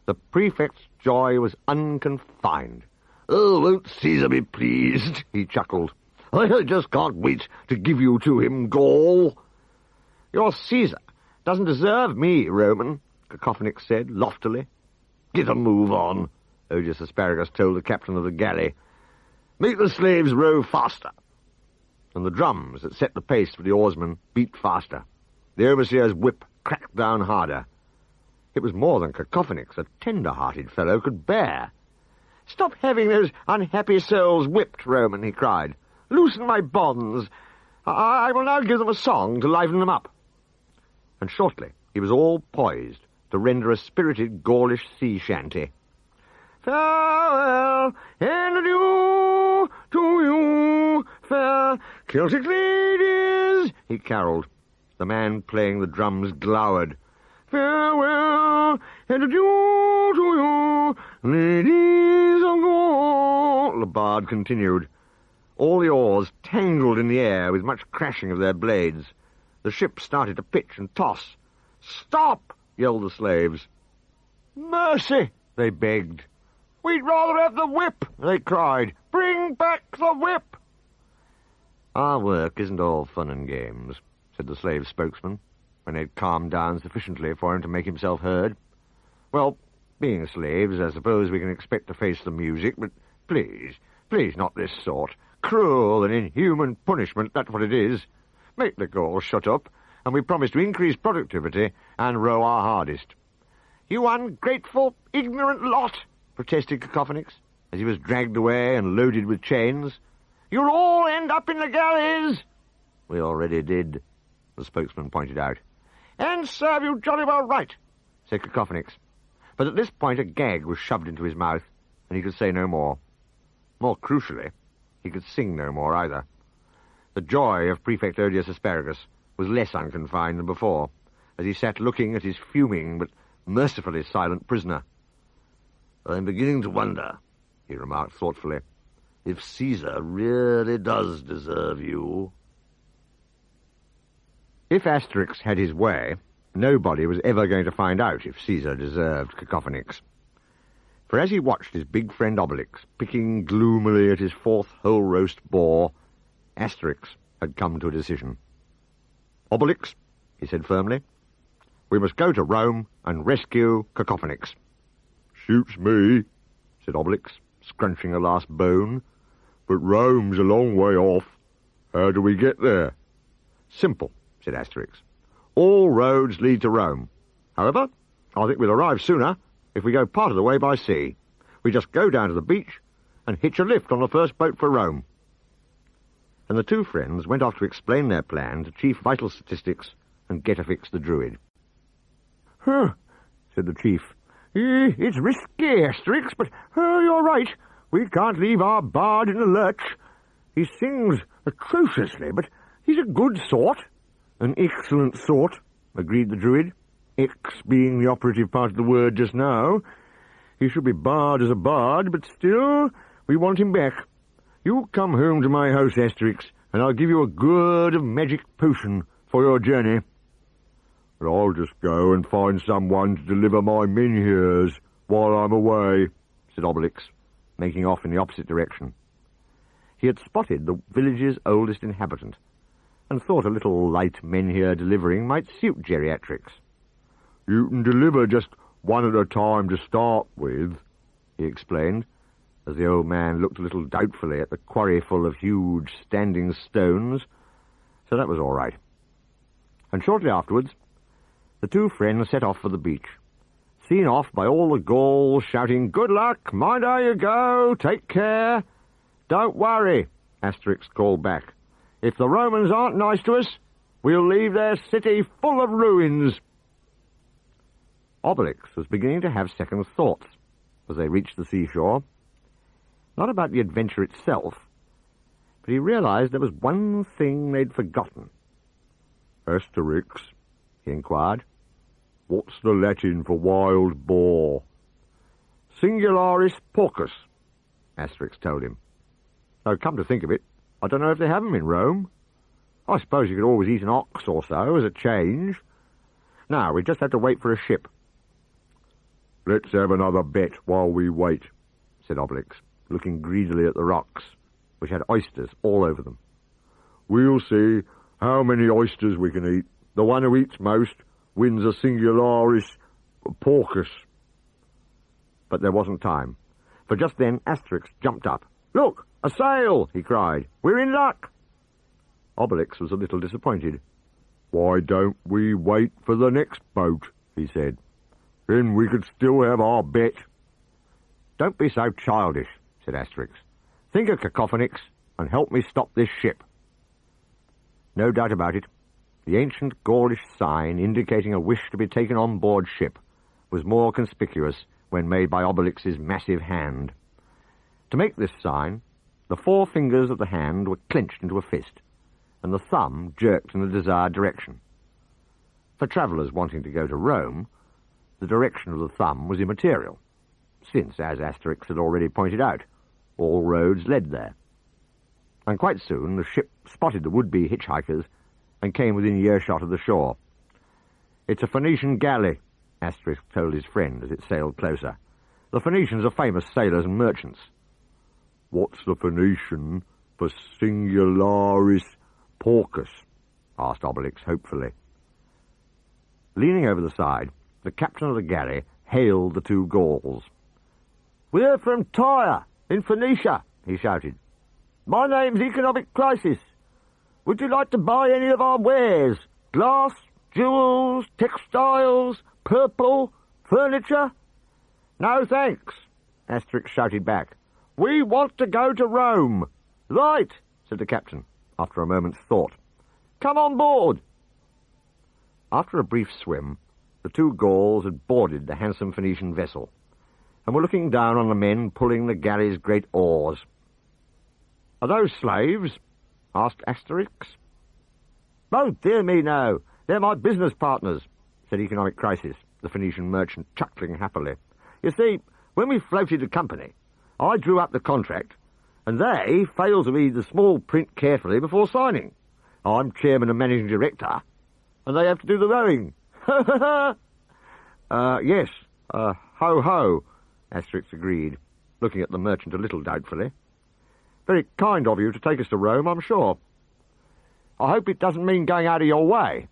The prefect's joy was unconfined. "Oh, won't Caesar be pleased?" he chuckled. "I just can't wait to give you to him, Gaul." "Your Caesar doesn't deserve me, Roman," Cacophonix said loftily. "Get a move on," Odious Asparagus told the captain of the galley. "Make the slaves row faster." And the drums that set the pace for the oarsmen beat faster. The overseer's whip cracked down harder. It was more than Cacophonix, a tender-hearted fellow, could bear. "Stop having those unhappy souls whipped, Roman," he cried. "Loosen my bonds. I will now give them a song to liven them up." And shortly he was all poised to render a spirited Gaulish sea shanty. "Farewell and adieu to you, fair Celtic ladies," he carolled. The man playing the drums glowered. "Farewell and adieu to you, ladies of Gaul," the bard continued. All the oars tangled in the air with much crashing of their blades. The ship started to pitch and toss. "Stop!" yelled the slaves. "Mercy!" they begged. "We'd rather have the whip!" they cried. "Bring back the whip!" "Our work isn't all fun and games," said the slave spokesman, when they'd calmed down sufficiently for him to make himself heard. "Well, being slaves, I suppose we can expect to face the music, but please not this sort. Cruel and inhuman punishment, that's what it is. Make the Gauls shut up, and we promise to increase productivity and row our hardest." "You ungrateful, ignorant lot!" protested Cacophonix, as he was dragged away and loaded with chains. "You'll all end up in the galleys!" "We already did," the spokesman pointed out. "And serve you jolly well right," said Cacophonix. But at this point a gag was shoved into his mouth, and he could say no more. More crucially, he could sing no more either. The joy of Prefect Odious Asparagus was less unconfined than before, as he sat looking at his fuming but mercifully silent prisoner. "I'm beginning to wonder," he remarked thoughtfully, "if Caesar really does deserve you." If Asterix had his way, nobody was ever going to find out if Caesar deserved Cacophonix. For as he watched his big friend Obelix picking gloomily at his fourth whole-roast boar, Asterix had come to a decision. "Obelix," he said firmly, "we must go to Rome and rescue Cacophonix." "Suits me," said Obelix, scrunching a last bone. "But Rome's a long way off. How do we get there?" "Simple," said Asterix. "All roads lead to Rome. However, I think we'll arrive sooner if we go part of the way by sea. We just go down to the beach and hitch a lift on the first boat for Rome." And the two friends went off to explain their plan to Chief Vital Statistics and Getafix the Druid. "Huh," said the Chief. "It's risky, Asterix, but you're right. We can't leave our bard in the lurch. He sings atrociously, but he's a good sort." "An excellent sort," agreed the Druid, "ex being the operative part of the word just now. He should be barred as a bard, but still, we want him back. You come home to my house, Asterix, and I'll give you a gourd of magic potion for your journey." "But I'll just go and find someone to deliver my menhirs while I'm away," said Obelix, making off in the opposite direction. He had spotted the village's oldest inhabitant, and thought a little light menhir delivering might suit geriatrics. "You can deliver just one at a time to start with," he explained, as the old man looked a little doubtfully at the quarry full of huge standing stones, so that was all right. And shortly afterwards, the two friends set off for the beach, seen off by all the Gauls shouting, "Good luck, mind how you go, take care." "Don't worry," Asterix called back. "If the Romans aren't nice to us, we'll leave their city full of ruins." Obelix was beginning to have second thoughts as they reached the seashore. Not about the adventure itself, but he realized there was one thing they'd forgotten. "Asterix," he inquired, "what's the Latin for wild boar?" "Singularis porcus," Asterix told him. "Though, come to think of it, I don't know if they have 'em in Rome. I suppose you could always eat an ox or so as a change. Now, we just have to wait for a ship." "Let's have another bet while we wait," said Obelix, looking greedily at the rocks, which had oysters all over them. "We'll see how many oysters we can eat. The one who eats most wins a singularis porcus." But there wasn't time, for just then Asterix jumped up. "Look, a sail!" he cried. "We're in luck!" Obelix was a little disappointed. "Why don't we wait for the next boat?" he said. "Then we could still have our bet." "Don't be so childish," said Asterix. "Think of Cacophonix and help me stop this ship." No doubt about it, the ancient Gaulish sign indicating a wish to be taken on board ship was more conspicuous when made by Obelix's massive hand. To make this sign, the four fingers of the hand were clenched into a fist, and the thumb jerked in the desired direction. For travellers wanting to go to Rome, the direction of the thumb was immaterial, since, as Asterix had already pointed out, all roads led there. and quite soon the ship spotted the would-be hitchhikers and came within earshot of the shore. "It's a Phoenician galley," Asterix told his friend as it sailed closer. "The Phoenicians are famous sailors and merchants." "What's the Phoenician for singularis porcus?" asked Obelix hopefully. Leaning over the side, the captain of the galley hailed the two Gauls. "We're from Tyre, in Phoenicia," he shouted. "My name's Economic Crisis. Would you like to buy any of our wares? Glass, jewels, textiles, purple, furniture?" "No, thanks," Asterix shouted back. "We want to go to Rome." "Right," said the captain, after a moment's thought. "Come on board." After a brief swim, the two Gauls had boarded the handsome Phoenician vessel, and were looking down on the men pulling the galley's great oars. "Are those slaves?" asked Asterix. "Oh, dear me, no. They're my business partners," said Economic Crisis, the Phoenician merchant, chuckling happily. "You see, when we floated the company, I drew up the contract, and they failed to read the small print carefully before signing. I'm chairman and managing director, and they have to do the rowing." Yes, ho-ho," Asterix agreed, looking at the merchant a little doubtfully. "Very kind of you to take us to Rome, I'm sure. I hope it doesn't mean going out of your way."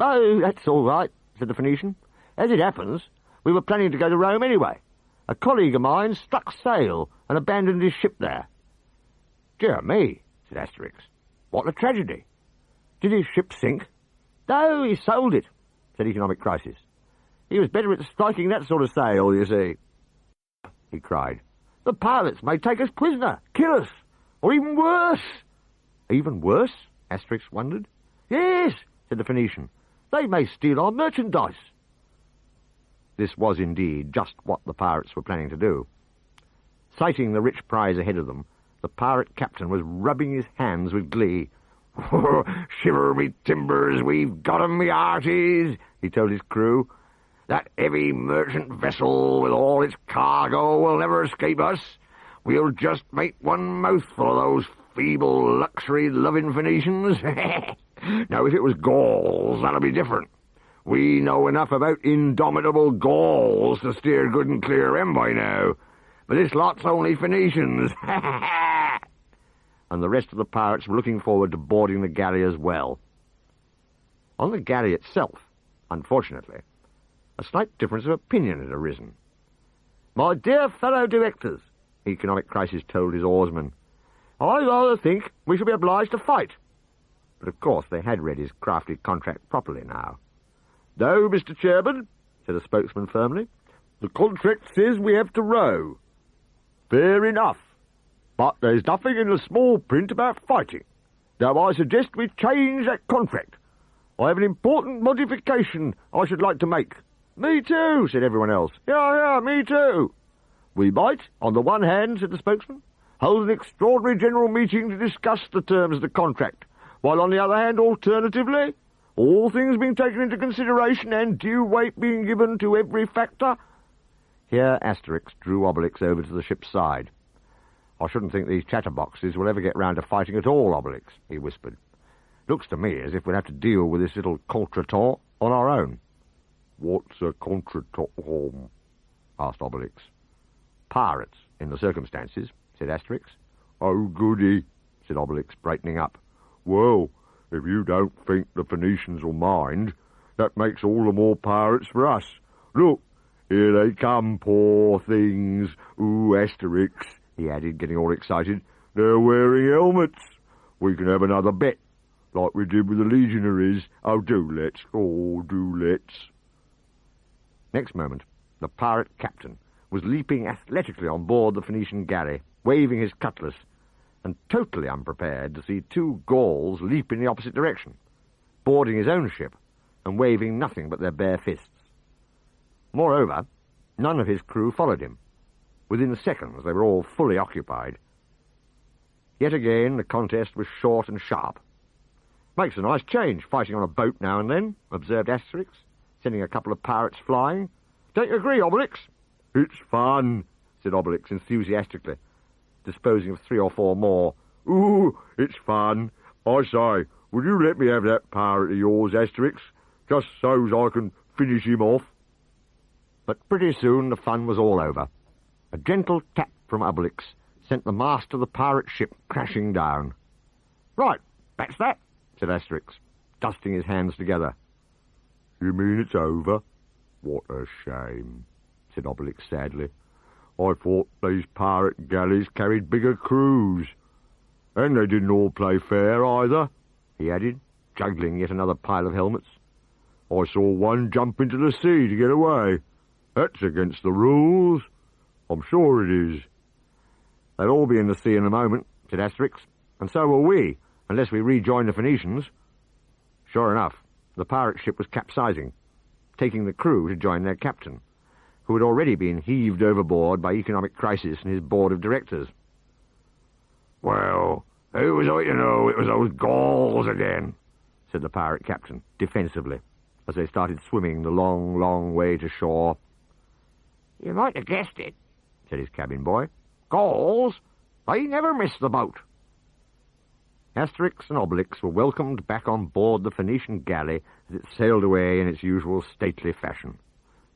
"Oh, that's all right," said the Phoenician. "As it happens, we were planning to go to Rome anyway. A colleague of mine struck sail and abandoned his ship there." "Dear me," said Asterix. "What a tragedy. Did his ship sink?" "No, he sold it," said Economic Crisis. "He was better at striking that sort of sail, you see," he cried. "The pirates may take us prisoner, kill us, or even worse." "Even worse?" Asterix wondered. "Yes," said the Phoenician. "They may steal our merchandise." This was indeed just what the pirates were planning to do. Sighting the rich prize ahead of them, the pirate captain was rubbing his hands with glee. "Shiver me timbers, we've got 'em, me hearties," he told his crew. "That heavy merchant vessel with all its cargo will never escape us. We'll just make one mouthful of those feeble, luxury-loving Phoenicians. Now, if it was Gauls, that'd be different. We know enough about indomitable Gauls to steer good and clear 'em by now. But this lot's only Phoenicians." And the rest of the pirates were looking forward to boarding the galley as well. On the galley itself, unfortunately, a slight difference of opinion had arisen. "My dear fellow directors," Economic Crisis told his oarsmen, "I rather think we shall be obliged to fight." But of course they had read his crafty contract properly now. "No, Mr. Chairman," said a spokesman firmly. "The contract says we have to row." "Fair enough. But there's nothing in the small print about fighting. Now I suggest we change that contract. I have an important modification I should like to make." "Me too," said everyone else. Yeah, me too." "We might, on the one hand," said the spokesman, "hold an extraordinary general meeting to discuss the terms of the contract, while on the other hand, alternatively, all things being taken into consideration and due weight being given to every factor—" Here Asterix drew Obelix over to the ship's side. "I shouldn't think these chatterboxes will ever get round to fighting at all, Obelix," he whispered. "Looks to me as if we'd have to deal with this little contretemps on our own." "What's a contretemps?" asked Obelix. "Pirates, in the circumstances," said Asterix. "Oh, goody," said Obelix, brightening up. "Well, if you don't think the Phoenicians will mind, that makes all the more pirates for us. Look, here they come, poor things. Ooh, Asterix," he added, getting all excited. "They're wearing helmets. We can have another bet, like we did with the legionaries. Oh, do let's. Next moment, the pirate captain was leaping athletically on board the Phoenician galley, waving his cutlass, and totally unprepared to see two Gauls leap in the opposite direction, boarding his own ship and waving nothing but their bare fists. Moreover, none of his crew followed him. Within seconds they were all fully occupied. Yet again the contest was short and sharp. "Makes a nice change, fighting on a boat now and then," observed Asterix, sending a couple of pirates flying. "Don't you agree, Obelix?" "It's fun," said Obelix enthusiastically, disposing of 3 or 4 more, Ooh, it's fun. I say, would you let me have that pirate of yours, Asterix, just so's I can finish him off? But pretty soon the fun was all over. A gentle tap from Asterix sent the mast of the pirate ship crashing down. "Right, that's that," said Asterix, dusting his hands together. You mean it's over? What a shame, said Obelix sadly. I thought these pirate galleys carried bigger crews. And they didn't all play fair either, he added, juggling yet another pile of helmets. I saw one jump into the sea to get away. That's against the rules. I'm sure it is. They'll all be in the sea in a moment, said Asterix, and so will we, unless we rejoin the Phoenicians. Sure enough, the pirate ship was capsizing, taking the crew to join their captain, who had already been heaved overboard by economic crisis and his board of directors. Well, who was I to know it was those Gauls again? Said the pirate captain, defensively, as they started swimming the long, long way to shore. You might have guessed it, said his cabin boy. Gauls? They never miss the boat. Asterix and Obelix were welcomed back on board the Phoenician galley as it sailed away in its usual stately fashion.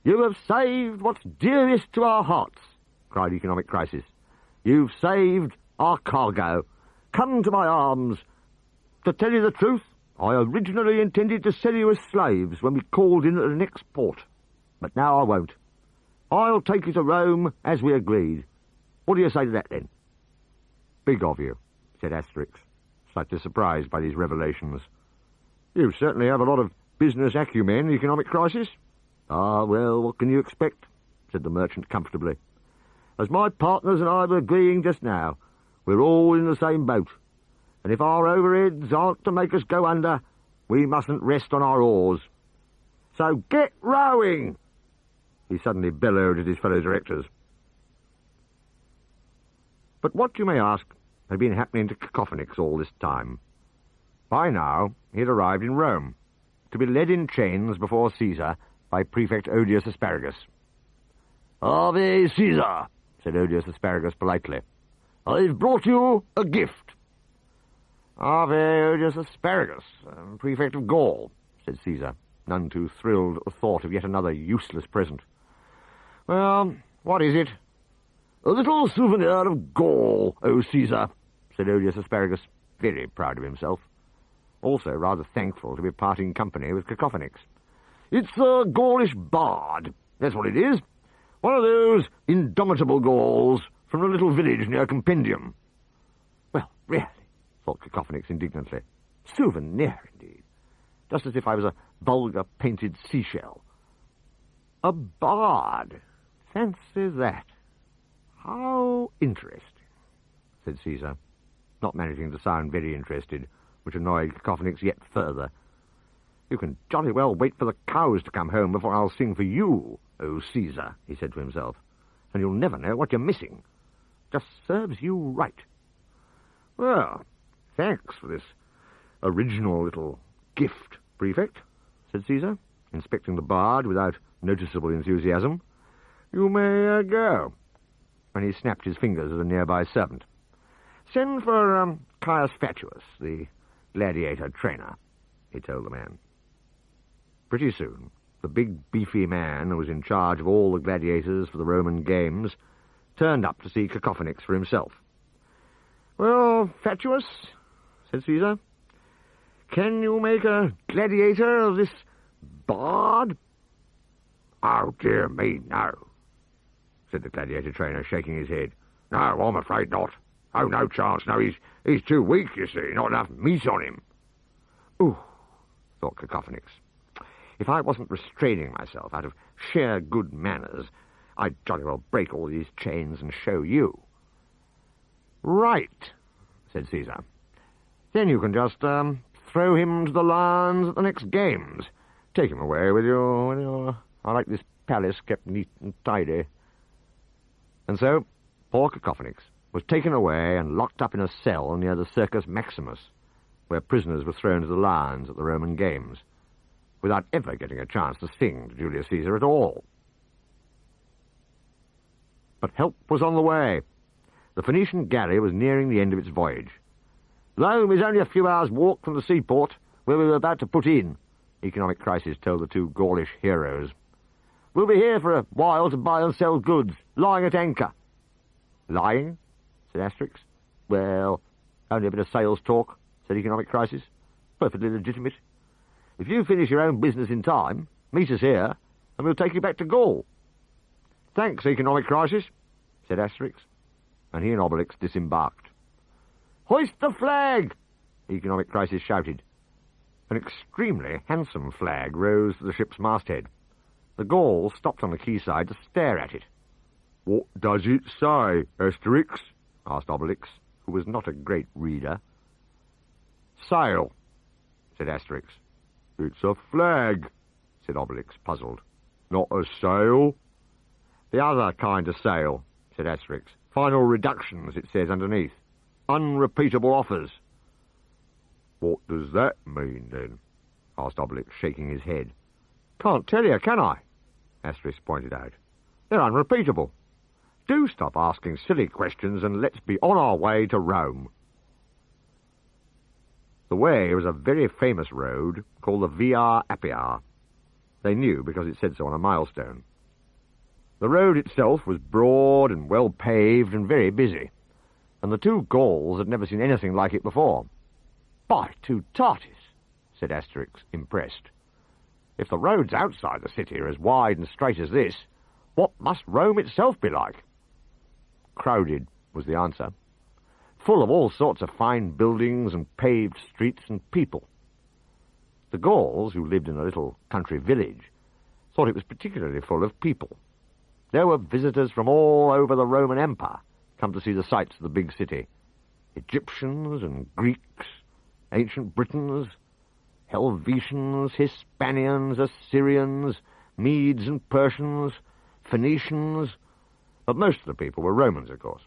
"You have saved what's dearest to our hearts," cried Economic Crisis. "You've saved our cargo. Come to my arms. To tell you the truth, I originally intended to sell you as slaves when we called in at the next port. But now I won't. I'll take you to Rome as we agreed. What do you say to that, then?" "Big of you," said Asterix, slightly surprised by these revelations. "You certainly have a lot of business acumen, Economic Crisis." "Ah, well, what can you expect?" said the merchant comfortably. "As my partners and I were agreeing just now, we're all in the same boat, and if our overheads aren't to make us go under, we mustn't rest on our oars. So get rowing!" he suddenly bellowed at his fellow directors. But what, you may ask, had been happening to Cacophonix all this time? By now he had arrived in Rome, to be led in chains before Caesar by prefect Odious Asparagus. "Ave Caesar," said Odious Asparagus politely. "I've brought you a gift." "Ave Odious Asparagus, prefect of Gaul," said Caesar, none too thrilled at the thought of yet another useless present. "Well, what is it?" "A little souvenir of Gaul, O Caesar," said Odious Asparagus, very proud of himself, also rather thankful to be parting company with Cacophonix. "It's a Gaulish bard, that's what it is. One of those indomitable Gauls from a little village near Compendium." "Well, really," thought Cacophonix indignantly. "Souvenir, indeed. Just as if I was a vulgar painted seashell. A bard. Fancy that. How interesting," said Caesar, not managing to sound very interested, which annoyed Cacophonix yet further. "You can jolly well wait for the cows to come home before I'll sing for you, O Caesar," he said to himself, "and you'll never know what you're missing. Just serves you right." "Well, thanks for this original little gift, prefect," said Caesar, inspecting the bard without noticeable enthusiasm. "You may go." And he snapped his fingers at a nearby servant. "Send for Caius Fatuus, the gladiator trainer," he told the man. Pretty soon, the big, beefy man who was in charge of all the gladiators for the Roman games turned up to see Cacophonix for himself. "Well, Fatuus," said Caesar, "can you make a gladiator of this bard?" "Oh, dear me, no," said the gladiator trainer, shaking his head. "No, I'm afraid not. Oh, no chance, no, he's too weak, you see, not enough meat on him." "Ooh," thought Cacophonix. "If I wasn't restraining myself out of sheer good manners, I'd jolly well break all these chains and show you." "Right," said Caesar. "Then you can just throw him to the lions at the next games. Take him away with you. I like this palace kept neat and tidy." And so poor Cacophonix was taken away and locked up in a cell near the Circus Maximus, where prisoners were thrown to the lions at the Roman games, without ever getting a chance to sing to Julius Caesar at all. But help was on the way. The Phoenician galley was nearing the end of its voyage, Rome is only a few hours' walk from the seaport where we were about to put in, Economic Crisis told the two Gaulish heroes. We'll be here for a while to buy and sell goods, lying at anchor. Lying? Said Asterix. Well, only a bit of sales talk, said Economic Crisis. Perfectly legitimate. If you finish your own business in time, meet us here, and we'll take you back to Gaul. Thanks, Economic Crisis, said Asterix, and he and Obelix disembarked. Hoist the flag! Economic Crisis shouted. An extremely handsome flag rose to the ship's masthead. The Gauls stopped on the quayside to stare at it. What does it say, Asterix? Asked Obelix, who was not a great reader. Sail, said Asterix. It's a flag, said Obelix, puzzled. not a sail. The other kind of sail, said Asterix. Final reductions, it says underneath. Unrepeatable offers. What does that mean, then? Asked Obelix, shaking his head. Can't tell you, can I? Asterix pointed out. They're unrepeatable. Do stop asking silly questions and let's be on our way to Rome. The way was a very famous road called the Via Appia. They knew because it said so on a milestone. The road itself was broad and well paved and very busy, and the two Gauls had never seen anything like it before. By two Tartis, said Asterix, impressed. If the roads outside the city are as wide and straight as this, what must Rome itself be like? Crowded, was the answer. Full of all sorts of fine buildings and paved streets and people. The Gauls, who lived in a little country village, thought it was particularly full of people. There were visitors from all over the Roman Empire come to see the sights of the big city. Egyptians and Greeks, ancient Britons, Helvetians, Hispanians, Assyrians, Medes and Persians, Phoenicians, but most of the people were Romans, of course.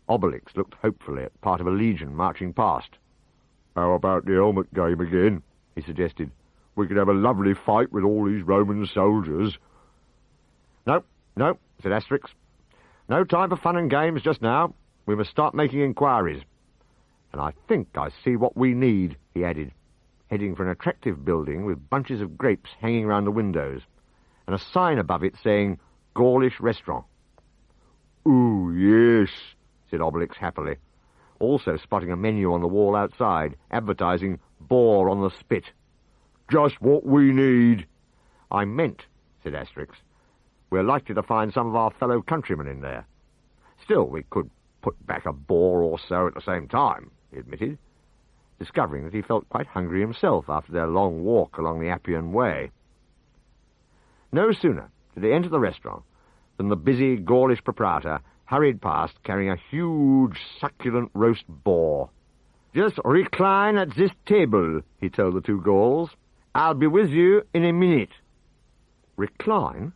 Obelix looked hopefully at part of a legion marching past. How about the helmet game again? He suggested. We could have a lovely fight with all these Roman soldiers. No, said Asterix. No time for fun and games just now. We must start making inquiries. And I think I see what we need, he added, heading for an attractive building with bunches of grapes hanging round the windows, and a sign above it saying, Gaulish Restaurant. Ooh, yes, said Obelix happily, also spotting a menu on the wall outside, advertising Boar on the Spit. Just what we need. I meant, said Asterix, we're likely to find some of our fellow countrymen in there. Still, we could put back a boar or so at the same time, he admitted, discovering that he felt quite hungry himself after their long walk along the Appian Way. No sooner did they enter the restaurant than the busy Gaulish proprietor hurried past carrying a huge, succulent roast boar. Just recline at this table, he told the two Gauls. I'll be with you in a minute. Recline?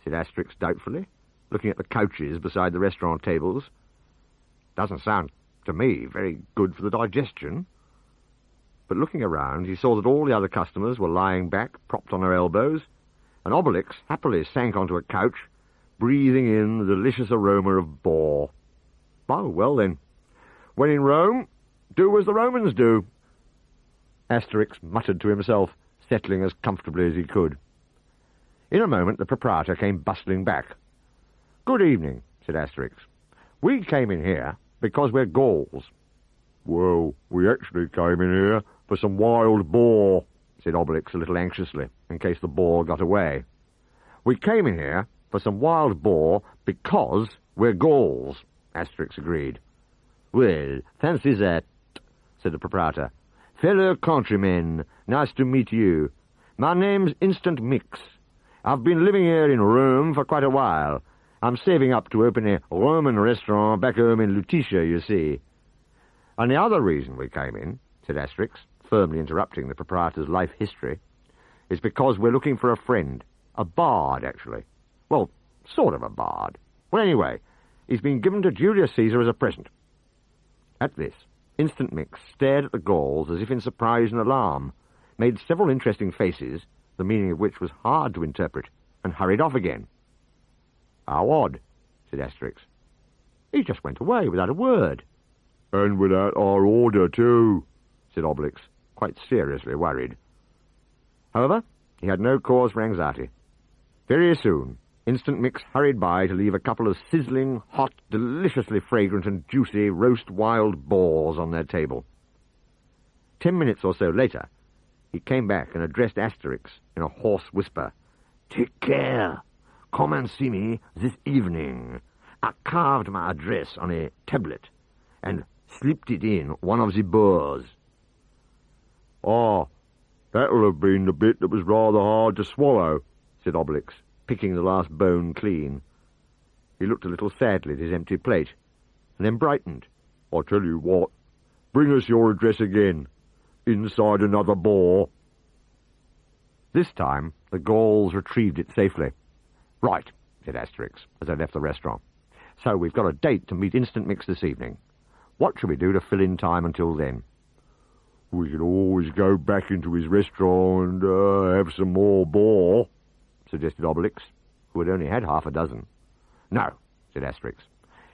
Said Asterix doubtfully, looking at the couches beside the restaurant tables. Doesn't sound, to me, very good for the digestion. But looking around, he saw that all the other customers were lying back, propped on their elbows, and Obelix happily sank onto a couch, breathing in the delicious aroma of boar. Oh, well then, when in Rome, do as the Romans do. Asterix muttered to himself, settling as comfortably as he could. In a moment, the proprietor came bustling back. Good evening, said Asterix. We came in here because we're Gauls. Well, we actually came in here for some wild boar, said Obelix a little anxiously, in case the boar got away. We came in here for some wild boar because we're Gauls, Asterix agreed. Well, fancy that, said the proprietor. Fellow countrymen, nice to meet you. My name's Instant Mix. I've been living here in Rome for quite a while. I'm saving up to open a Roman restaurant back home in Lutetia, you see. And the other reason we came in, said Asterix, firmly interrupting the proprietor's life history, is because we're looking for a friend. A bard, actually. Well, sort of a bard. Well, anyway, he's been given to Julius Caesar as a present. At this, Instant Mix stared at the Gauls as if in surprise and alarm, made several interesting faces, the meaning of which was hard to interpret, and hurried off again. How odd, said Asterix. He just went away without a word. And without our order, too, said Obelix, quite seriously worried. However, he had no cause for anxiety. Very soon, Instant Mix hurried by to leave a couple of sizzling, hot, deliciously fragrant and juicy roast wild boars on their table. 10 minutes or so later, he came back and addressed Asterix in a hoarse whisper. "Take care. Come and see me this evening. I carved my address on a tablet and slipped it in one of the boars." "Ah, that'll have been the bit that was rather hard to swallow," said Obelix, picking the last bone clean. He looked a little sadly at his empty plate, and then brightened. "I tell you what, bring us your address again, inside another boar." This time, the Gauls retrieved it safely. "Right," said Asterix, as they left the restaurant. "So we've got a date to meet Instant Mix this evening. What shall we do to fill in time until then?" "We can always go back into his restaurant and have some more boar," suggested Obelix, who had only had half a dozen. "No," said Asterix.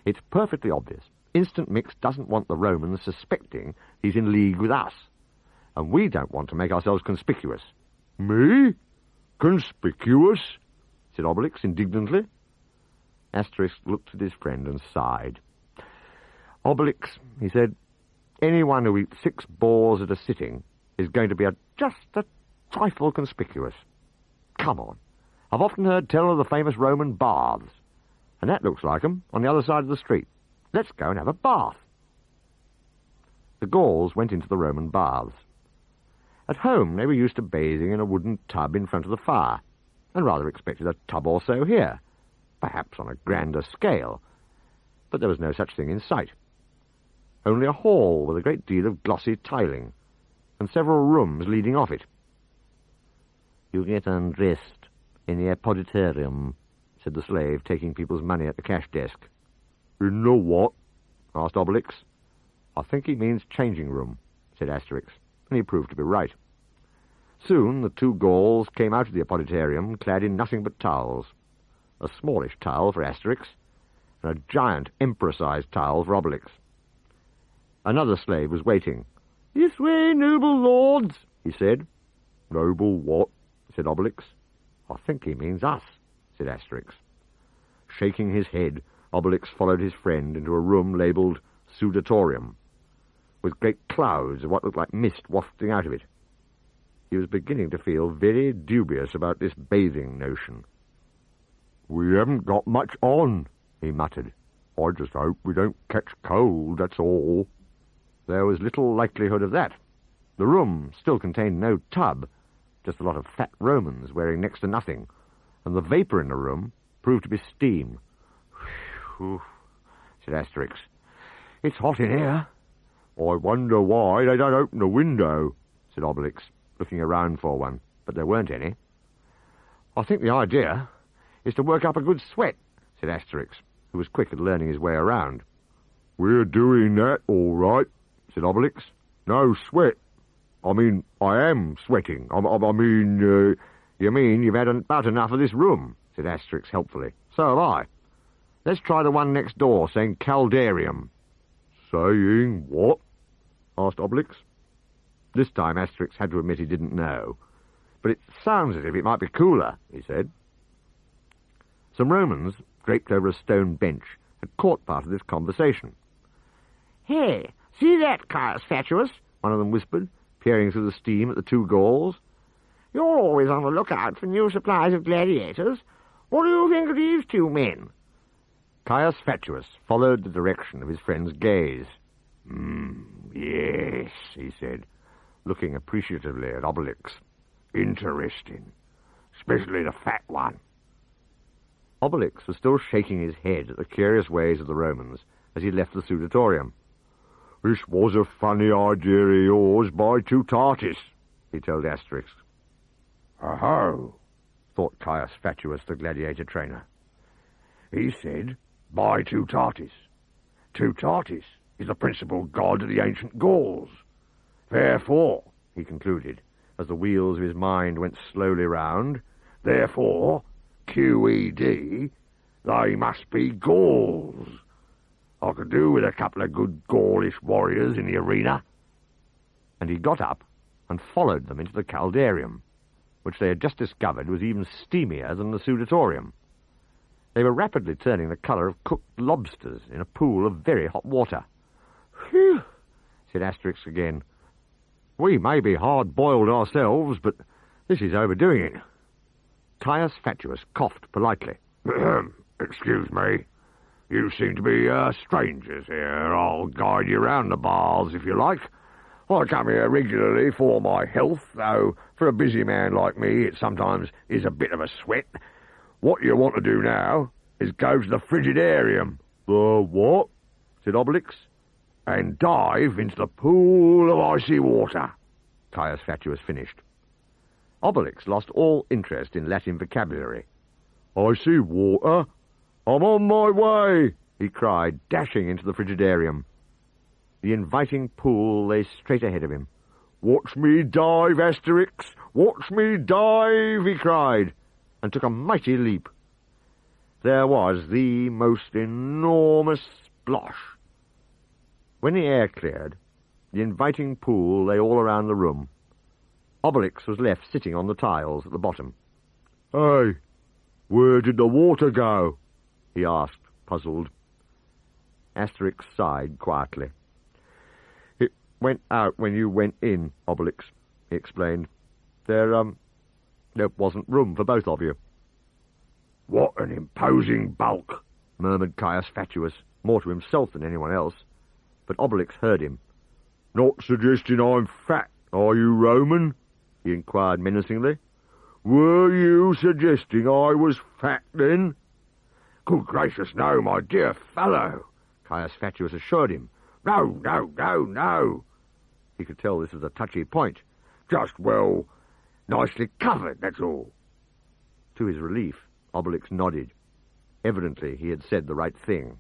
"It's perfectly obvious. Instant Mix doesn't want the Romans suspecting he's in league with us, and we don't want to make ourselves conspicuous." "Me? Conspicuous?" said Obelix indignantly. Asterix looked at his friend and sighed. "Obelix," he said, "anyone who eats 6 boars at a sitting is going to be just a trifle conspicuous. Come on. I've often heard tell of the famous Roman baths, and that looks like 'em on the other side of the street. Let's go and have a bath." The Gauls went into the Roman baths. At home they were used to bathing in a wooden tub in front of the fire, and rather expected a tub or so here, perhaps on a grander scale, but there was no such thing in sight. Only a hall with a great deal of glossy tiling, and several rooms leading off it. "You get undressed in the apoditorium," said the slave, taking people's money at the cash desk. "In the what?" asked Obelix. "I think he means changing room," said Asterix, and he proved to be right. Soon the 2 Gauls came out of the apoditorium clad in nothing but towels, a smallish towel for Asterix, and a giant emperor-sized towel for Obelix. Another slave was waiting. "This way, noble lords," he said. "Noble what?" said Obelix. "I think he means us," said Asterix. Shaking his head, Obelix followed his friend into a room labelled Sudatorium, with great clouds of what looked like mist wafting out of it. He was beginning to feel very dubious about this bathing notion. "We haven't got much on," he muttered. "I just hope we don't catch cold, that's all." There was little likelihood of that. The room still contained no tub, just a lot of fat Romans wearing next to nothing, and the vapour in the room proved to be steam. "Whew," said Asterix. "It's hot in here." "I wonder why they don't open the window," said Obelix, looking around for one, but there weren't any. "I think the idea is to work up a good sweat," said Asterix, who was quick at learning his way around. "We're doing that, all right," said Obelix. "No sweat. I mean, I am sweating. I mean, You mean you've had about enough of this room," said Asterix helpfully. "So have I. Let's try the one next door, saying Caldarium." "Saying what?" asked Obelix. This time Asterix had to admit he didn't know. "But it sounds as if it might be cooler," he said. Some Romans, draped over a stone bench, had caught part of this conversation. "Hey, see that, Caius Fatuus?" one of them whispered, peering through the steam at the 2 Gauls. "You're always on the lookout for new supplies of gladiators. What do you think of these 2 men?" Caius Fatuus followed the direction of his friend's gaze. Yes," he said, looking appreciatively at Obelix. "Interesting. Especially the fat one." Obelix was still shaking his head at the curious ways of the Romans as he left the Sudatorium. "This was a funny idea of yours by Tutatis," he told Asterix. "Oh," thought Caius Fatuus, the gladiator trainer. "He said, by Tutatis. Tutatis is the principal god of the ancient Gauls. Therefore," he concluded, as the wheels of his mind went slowly round, "therefore, QED, they must be Gauls." I could do with a couple of good Gaulish warriors in the arena. And he got up and followed them into the caldarium, which they had just discovered was even steamier than the sudatorium. They were rapidly turning the colour of cooked lobsters in a pool of very hot water. Phew, said Asterix again. We may be hard-boiled ourselves, but this is overdoing it. Caius Fatuus coughed politely. Excuse me. You seem to be strangers here. I'll guide you round the baths if you like. I come here regularly for my health, though for a busy man like me it sometimes is a bit of a sweat. What you want to do now is go to the frigidarium. The what? Said Obelix. And dive into the pool of icy water. Caius Fatuus finished. Obelix lost all interest in Latin vocabulary. I see water. I'm on my way, he cried, dashing into the frigidarium. The inviting pool lay straight ahead of him. Watch me dive, Asterix! Watch me dive, he cried, and took a mighty leap. There was the most enormous splosh. When the air cleared, the inviting pool lay all around the room. Obelix was left sitting on the tiles at the bottom. Hey, where did the water go? He asked, puzzled. Asterix sighed quietly. It went out when you went in, Obelix, he explained. There wasn't room for both of you. What an imposing bulk, murmured Caius Fatuus, more to himself than anyone else. But Obelix heard him. Not suggesting I'm fat, are you, Roman? He inquired menacingly. Were you suggesting I was fat, then? Good gracious, no, my dear fellow, Caius Fatuus assured him. No, no, no, no. He could tell this was a touchy point. Just, well, nicely covered, that's all. To his relief, Obelix nodded. Evidently he had said the right thing.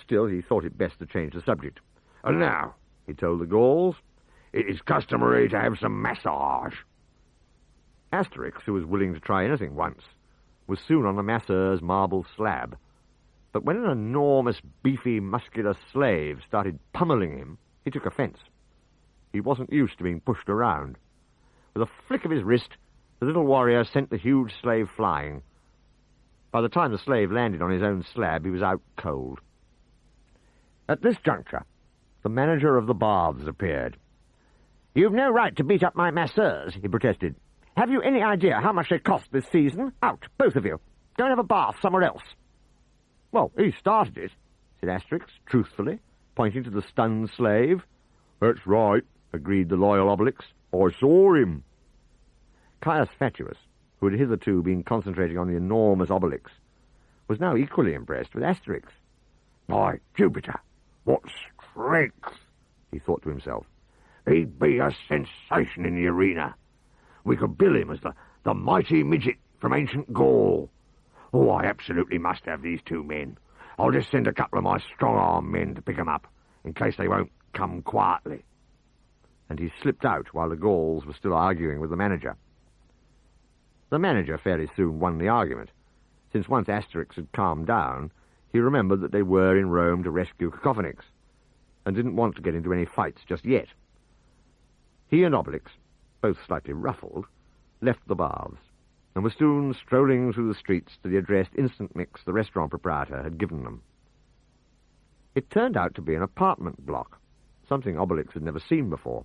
Still, he thought it best to change the subject. And now, he told the Gauls, it is customary to have some massage. Asterix, who was willing to try anything once, was soon on the masseur's marble slab. But when an enormous, beefy, muscular slave started pummeling him, he took offence. He wasn't used to being pushed around. With a flick of his wrist, the little warrior sent the huge slave flying. By the time the slave landed on his own slab, he was out cold. At this juncture, the manager of the baths appeared. "You've no right to beat up my masseurs," he protested. "Have you any idea how much they cost this season? Out, both of you. Go and have a bath somewhere else." "Well, he started it," said Asterix, truthfully, pointing to the stunned slave. "That's right," agreed the loyal Obelix. "I saw him." Caius Fatuus, who had hitherto been concentrating on the enormous Obelix, was now equally impressed with Asterix. "By Jupiter, what strength!" he thought to himself. "He'd be a sensation in the arena. We could bill him as the mighty midget from ancient Gaul. Oh, I absolutely must have these two men. I'll just send a couple of my strong-arm men to pick 'em up, in case they won't come quietly." And he slipped out while the Gauls were still arguing with the manager. The manager fairly soon won the argument, since once Asterix had calmed down, he remembered that they were in Rome to rescue Cacophonix, and didn't want to get into any fights just yet. He and Obelix, both slightly ruffled, left the baths, and were soon strolling through the streets to the addressed instant mix the restaurant proprietor had given them. It turned out to be an apartment block, something Obelix had never seen before,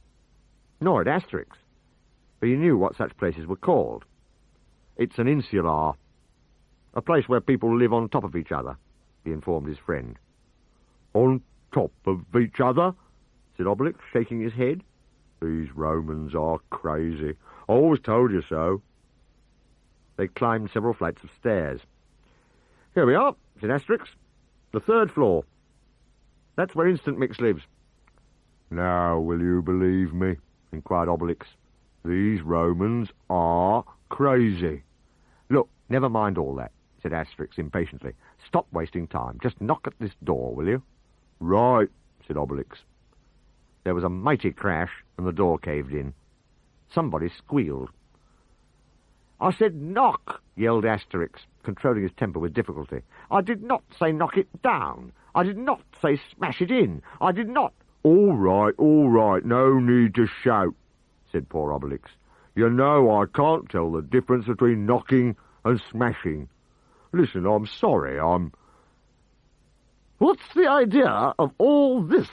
nor had Asterix, but he knew what such places were called. "It's an insular, a place where people live on top of each other," he informed his friend. "On top of each other?" said Obelix, shaking his head. "These Romans are crazy. I always told you so." They climbed several flights of stairs. "Here we are," said Asterix. "The third floor. That's where Instant Mix lives." "Now, will you believe me?" inquired Obelix. "These Romans are crazy." "Look, never mind all that," said Asterix impatiently. "Stop wasting time. Just knock at this door, will you?" "Right," said Obelix. There was a mighty crash, and the door caved in. Somebody squealed. "I said knock," yelled Asterix, controlling his temper with difficulty. "I did not say knock it down. I did not say smash it in. I did not. All right, no need to shout, said poor Obelix. You know I can't tell the difference between knocking and smashing. Listen, I'm sorry, What's the idea of all this?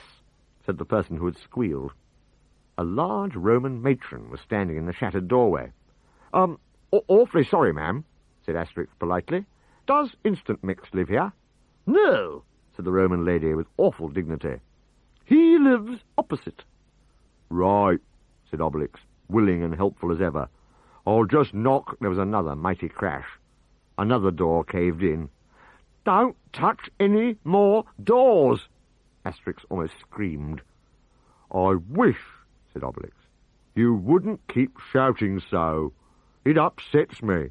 Said the person who had squealed. A large Roman matron was standing in the shattered doorway. Awfully sorry, ma'am, said Asterix politely. Does Instant Mix live here? No, said the Roman lady with awful dignity. He lives opposite. Right, said Obelix, willing and helpful as ever. I'll just knock. There was another mighty crash. Another door caved in. Don't touch any more doors, Asterix almost screamed. I wish, said Obelix, you wouldn't keep shouting so. It upsets me.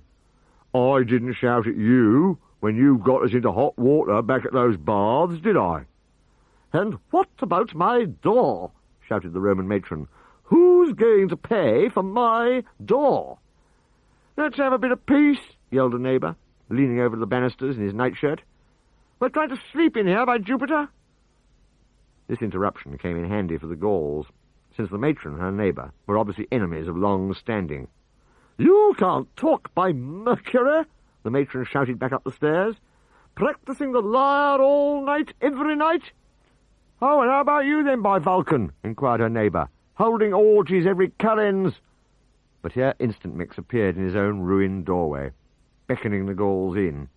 I didn't shout at you when you got us into hot water back at those baths, did I? And what about my door? Shouted the Roman matron. Who's going to pay for my door? Let's have a bit of peace, yelled a neighbour, leaning over the banisters in his nightshirt. We're trying to sleep in here, by Jupiter. This interruption came in handy for the Gauls, since the matron and her neighbour were obviously enemies of long standing. You can't talk, by Mercury, the matron shouted back up the stairs. Practising the lyre all night, every night? Oh, and how about you then, by Vulcan? Inquired her neighbour. Holding orgies every calends. But here Instant Mix appeared in his own ruined doorway, beckoning the Gauls in,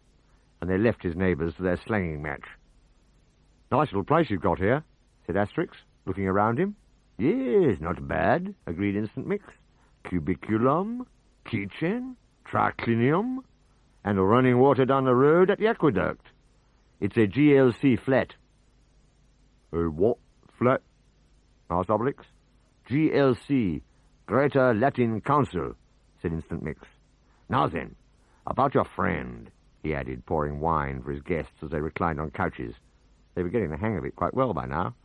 and they left his neighbours to their slanging match. Nice little place you've got here, said Asterix, looking around him. Yes, not bad, agreed Instant Mix. Cubiculum, kitchen, triclinium, and running water down the road at the aqueduct. It's a GLC flat. A what flat? Asked Obelix. GLC, Greater Latin Council, said Instant Mix. Now then, about your friend, he added, pouring wine for his guests as they reclined on couches. They were getting the hang of it quite well by now.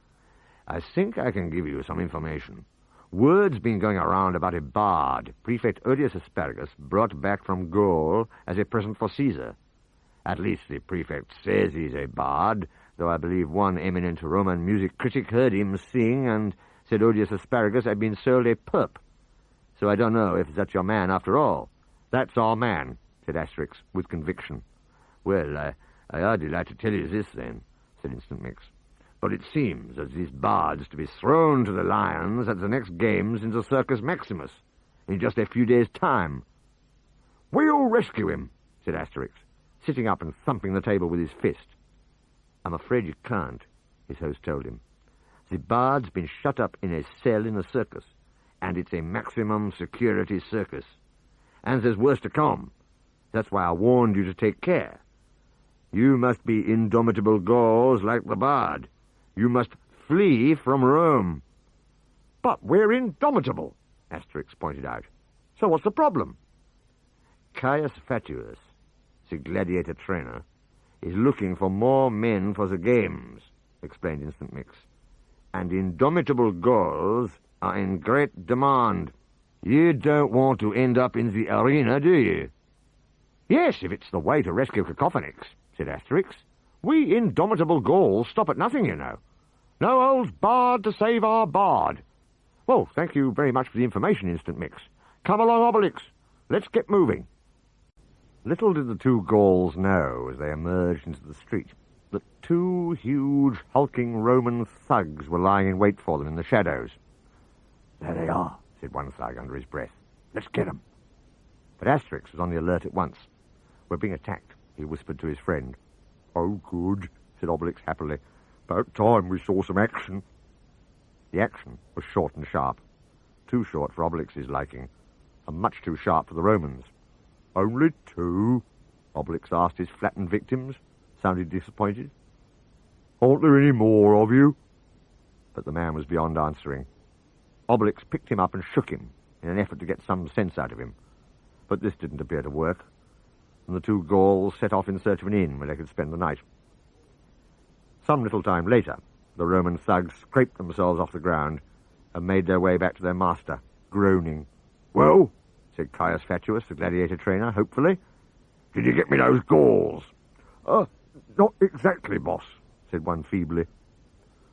I think I can give you some information. Word's been going around about a bard, prefect Odius Asparagus, brought back from Gaul as a present for Caesar. At least the prefect says he's a bard, though I believe one eminent Roman music critic heard him sing and said Odius Asparagus had been sold a perp. So I don't know if that's your man after all. That's our man, said Asterix with conviction. Well, I hardly like to tell you this then, said Instant Mix. But it seems that this bard's to be thrown to the lions at the next games in the Circus Maximus, in just a few days' time. We'll rescue him, said Asterix, sitting up and thumping the table with his fist. I'm afraid you can't, his host told him. The bard's been shut up in a cell in the circus, and it's a maximum security circus. And there's worse to come. That's why I warned you to take care. You must be indomitable Gauls like the bard. You must flee from Rome. But we're indomitable, Asterix pointed out. So what's the problem? Caius Fatuus, the gladiator trainer, is looking for more men for the games, explained Instant Mix. And indomitable Gauls are in great demand. You don't want to end up in the arena, do you? Yes, if it's the way to rescue Cacophonix, said Asterix. We indomitable Gauls stop at nothing, you know. No old bard to save our bard. Well, thank you very much for the information, Instant Mix. Come along, Obelix. Let's get moving. Little did the two Gauls know, as they emerged into the street, that two huge, hulking Roman thugs were lying in wait for them in the shadows. There they are, said one thug under his breath. Let's get 'em. But Asterix was on the alert at once. We're being attacked, he whispered to his friend. Oh, good, said Obelix happily. About time we saw some action. The action was short and sharp. Too short for Obelix's liking, and much too sharp for the Romans. Only two? Obelix asked his flattened victims, sounded disappointed. Aren't there any more of you? But the man was beyond answering. Obelix picked him up and shook him in an effort to get some sense out of him. But this didn't appear to work, and the two Gauls set off in search of an inn where they could spend the night. Some little time later, the Roman thugs scraped themselves off the ground and made their way back to their master, groaning. Well, said Caius Fatuus, the gladiator trainer, hopefully. Did you get me those Gauls? Not exactly, boss, said one feebly.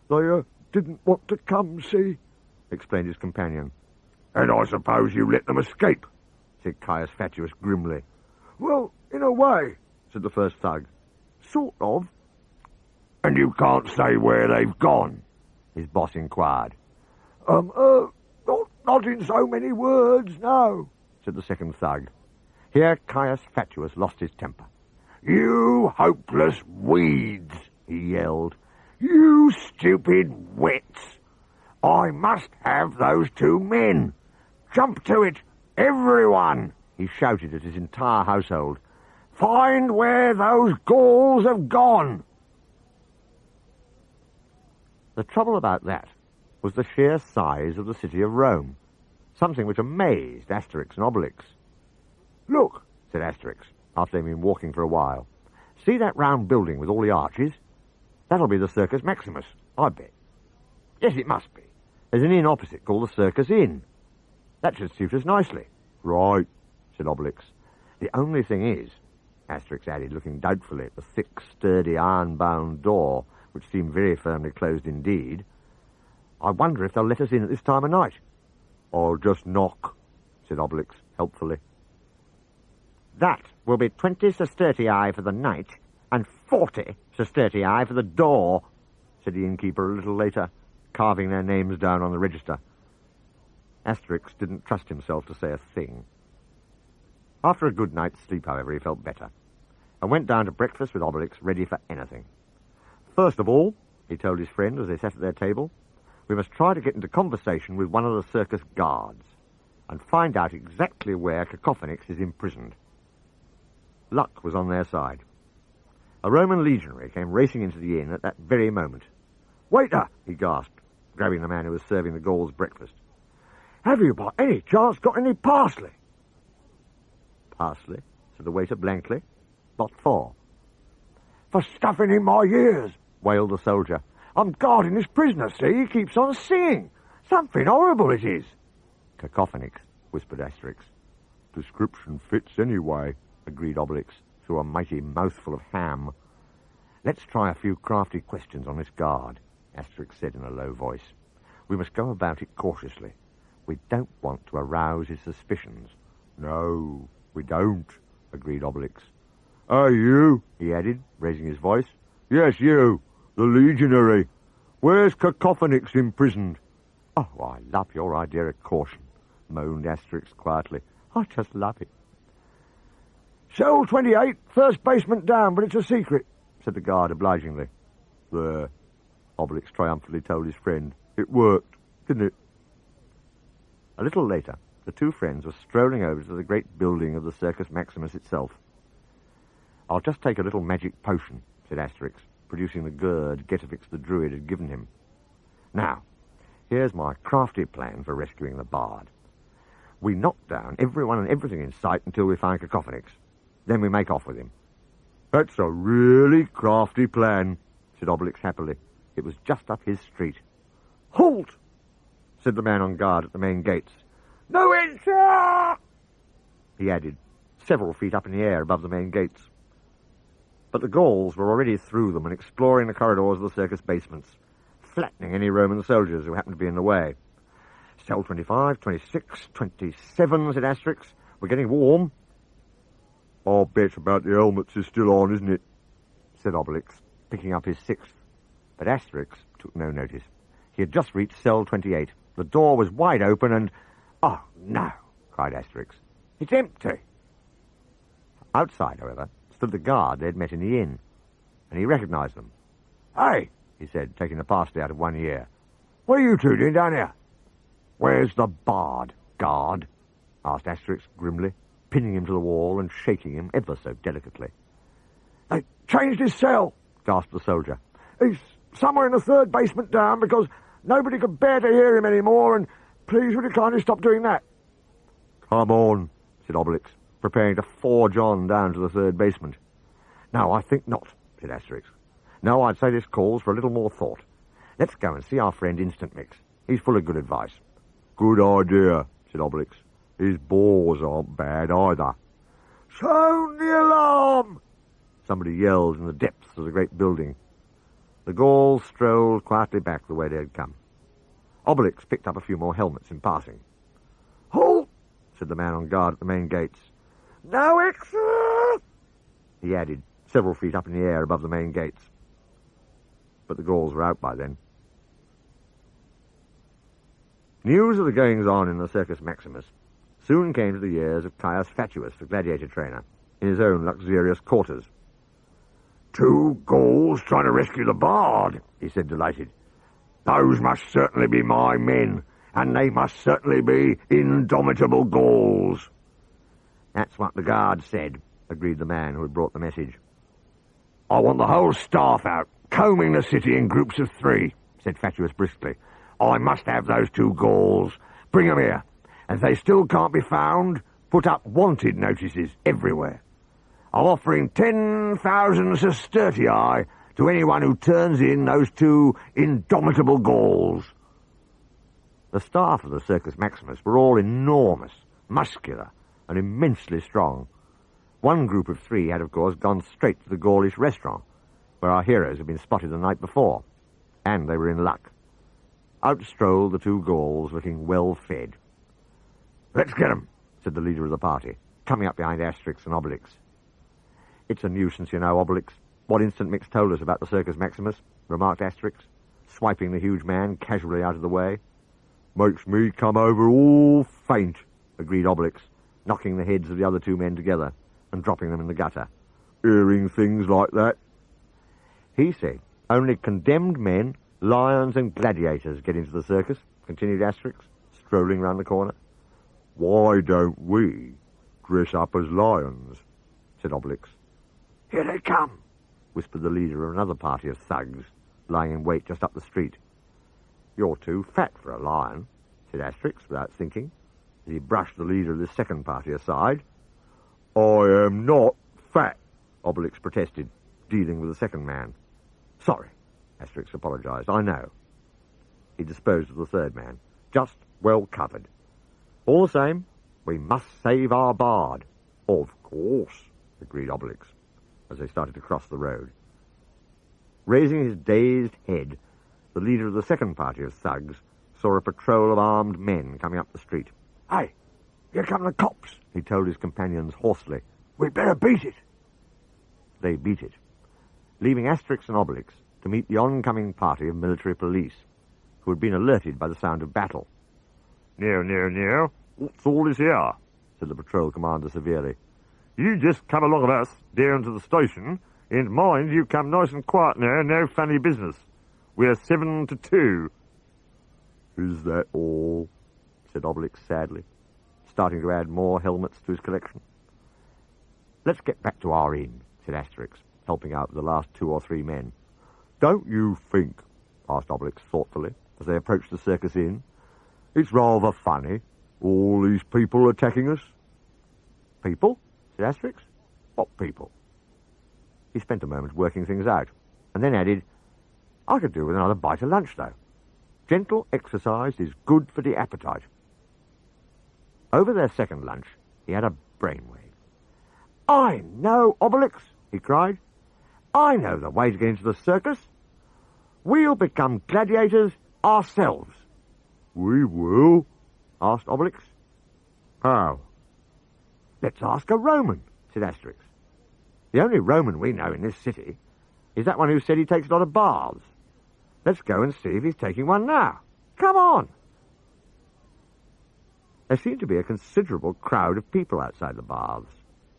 They didn't want to come, see, explained his companion. And I suppose you let them escape, said Caius Fatuus grimly. Well, in a way, said the first thug. Sort of. And you can't say where they've gone, his boss inquired. Not in so many words, no, said the second thug. Here Caius Fatuus lost his temper. You hopeless weeds, he yelled. You stupid wits. I must have those 2 men. Jump to it, everyone, he shouted at his entire household. Find where those Gauls have gone. The trouble about that was the sheer size of the city of Rome, something which amazed Asterix and Obelix. Look, said Asterix, after they'd been walking for a while. See that round building with all the arches? That'll be the Circus Maximus, I bet. Yes, it must be. There's an inn opposite called the Circus Inn. That should suit us nicely. Right, said Obelix. The only thing is, Asterix added, looking doubtfully at the thick, sturdy, iron-bound door, which seemed very firmly closed indeed, I wonder if they'll let us in at this time of night. I'll just knock, said Obelix, helpfully. That will be 20 sestertii for the night, and 40 sestertii for the door, said the innkeeper a little later, carving their names down on the register. Asterix didn't trust himself to say a thing. After a good night's sleep, however, he felt better, and went down to breakfast with Obelix, ready for anything. First of all, he told his friend as they sat at their table, we must try to get into conversation with one of the circus guards, and find out exactly where Cacophonix is imprisoned. Luck was on their side. A Roman legionary came racing into the inn at that very moment. Waiter, he gasped, grabbing the man who was serving the Gauls breakfast. Have you by any chance got any parsley? Parsley, said the waiter blankly. What for? For stuffing in my ears, wailed the soldier. I'm guarding this prisoner, see? He keeps on singing. Something horrible it is. Cacophonix, whispered Asterix. Description fits anyway, agreed Obelix, through a mighty mouthful of ham. Let's try a few crafty questions on this guard, Asterix said in a low voice. We must go about it cautiously. We don't want to arouse his suspicions. No, we don't, agreed Obelix. Hey, you, he added, raising his voice. Yes, you, the legionary. Where's Cacophonix imprisoned? Oh, I love your idea of caution, moaned Asterix quietly. I just love it. Cell 28, first basement down, but it's a secret, said the guard obligingly. There, Obelix triumphantly told his friend. It worked, didn't it? A little later, the two friends were strolling over to the great building of the Circus Maximus itself. I'll just take a little magic potion, said Asterix, producing the gourd Getafix the Druid had given him. Now, here's my crafty plan for rescuing the bard. We knock down everyone and everything in sight until we find Cacophonix. Then we make off with him. That's a really crafty plan, said Obelix happily. It was just up his street. Halt, said the man on guard at the main gates. No enter, he added, several feet up in the air above the main gates. But the Gauls were already through them and exploring the corridors of the circus basements, flattening any Roman soldiers who happened to be in the way. Cell 25, 26, 27, said Asterix. We're getting warm. I'll bet about the helmets is still on, isn't it? Said Obelix, picking up his sixth. But Asterix took no notice. He had just reached cell 28. The door was wide open and... Oh, no, cried Asterix. It's empty. Outside, however, stood the guard they'd met in the inn, and he recognised them. Hey, he said, taking the parsley out of one ear. What are you two doing down here? Where's the bard, guard? Asked Asterix grimly, pinning him to the wall and shaking him ever so delicately. They changed his cell, gasped the soldier. He's somewhere in the third basement down because nobody could bear to hear him anymore, and please would you kindly stop doing that? Come on, said Obelix, preparing to forge on down to the third basement. No, I think not, said Asterix. No, I'd say this calls for a little more thought. Let's go and see our friend Instant Mix. He's full of good advice. Good idea, said Obelix. His balls aren't bad either. Sound the alarm! Somebody yelled in the depths of the great building. The Gauls strolled quietly back the way they had come. Obelix picked up a few more helmets in passing. "Halt!" said the man on guard at the main gates. "No exit!" He added, several feet up in the air above the main gates. But the Gauls were out by then. News of the goings-on in the Circus Maximus soon came to the ears of Caius Fatuus, the gladiator trainer, in his own luxurious quarters. "2 Gauls trying to rescue the bard," he said, delighted. "Those must certainly be my men, and they must certainly be indomitable Gauls." That's what the guard said, agreed the man who had brought the message. "I want the whole staff out, combing the city in groups of 3, said Fatuus briskly. "I must have those 2 Gauls. Bring 'em here. If they still can't be found, put up wanted notices everywhere. I'm offering 10,000 sestertii to anyone who turns in those 2 indomitable Gauls." The staff of the Circus Maximus were all enormous, muscular, and immensely strong. One group of 3 had, of course, gone straight to the Gaulish restaurant, where our heroes had been spotted the night before, and they were in luck. Out strolled the 2 Gauls, looking well-fed. "Let's get 'em," said the leader of the party, coming up behind Asterix and Obelix. "It's a nuisance, you know, Obelix, what Instant Mix told us about the Circus Maximus," remarked Asterix, swiping the huge man casually out of the way. "Makes me come over all faint," agreed Obelix, knocking the heads of the other 2 men together and dropping them in the gutter. "Hearing things like that." "He said only condemned men, lions and gladiators get into the circus," continued Asterix, strolling round the corner. "Why don't we dress up as lions?" said Obelix. "Here they come," whispered the leader of another party of thugs, lying in wait just up the street. "You're too fat for a lion," said Asterix, without thinking, as he brushed the leader of this second party aside. "I am not fat," Obelix protested, dealing with the second man. "Sorry," Asterix apologised, "I know." He disposed of the third man, just well covered. "All the same, we must save our bard." "Of course," agreed Obelix, as they started to cross the road. Raising his dazed head, the leader of the second party of thugs saw a patrol of armed men coming up the street. "Hey, here come the cops," he told his companions hoarsely. "We'd better beat it." They beat it, leaving Asterix and Obelix to meet the oncoming party of military police, who had been alerted by the sound of battle. Now, what's all this here?" said the patrol commander severely. "You just come along with us down to the station, and mind you come nice and quiet now, no funny business. We're 7 to 2. "Is that all?" said Obelix sadly, starting to add more helmets to his collection. "Let's get back to our inn," said Asterix, helping out the last 2 or 3 men. "Don't you think," asked Obelix thoughtfully, as they approached the circus inn, "it's rather funny, all these people attacking us?" "People?" said Asterix. "What people?" He spent a moment working things out, and then added, "I could do with another bite of lunch, though. Gentle exercise is good for the appetite." Over their second lunch, he had a brainwave. "I know, Obelix," he cried. "I know the way to get into the circus. We'll become gladiators ourselves." "We will?" asked Obelix. "How?" "Let's ask a Roman," said Asterix. "The only Roman we know in this city is that one who said he takes a lot of baths. Let's go and see if he's taking one now. Come on." There seemed to be a considerable crowd of people outside the baths,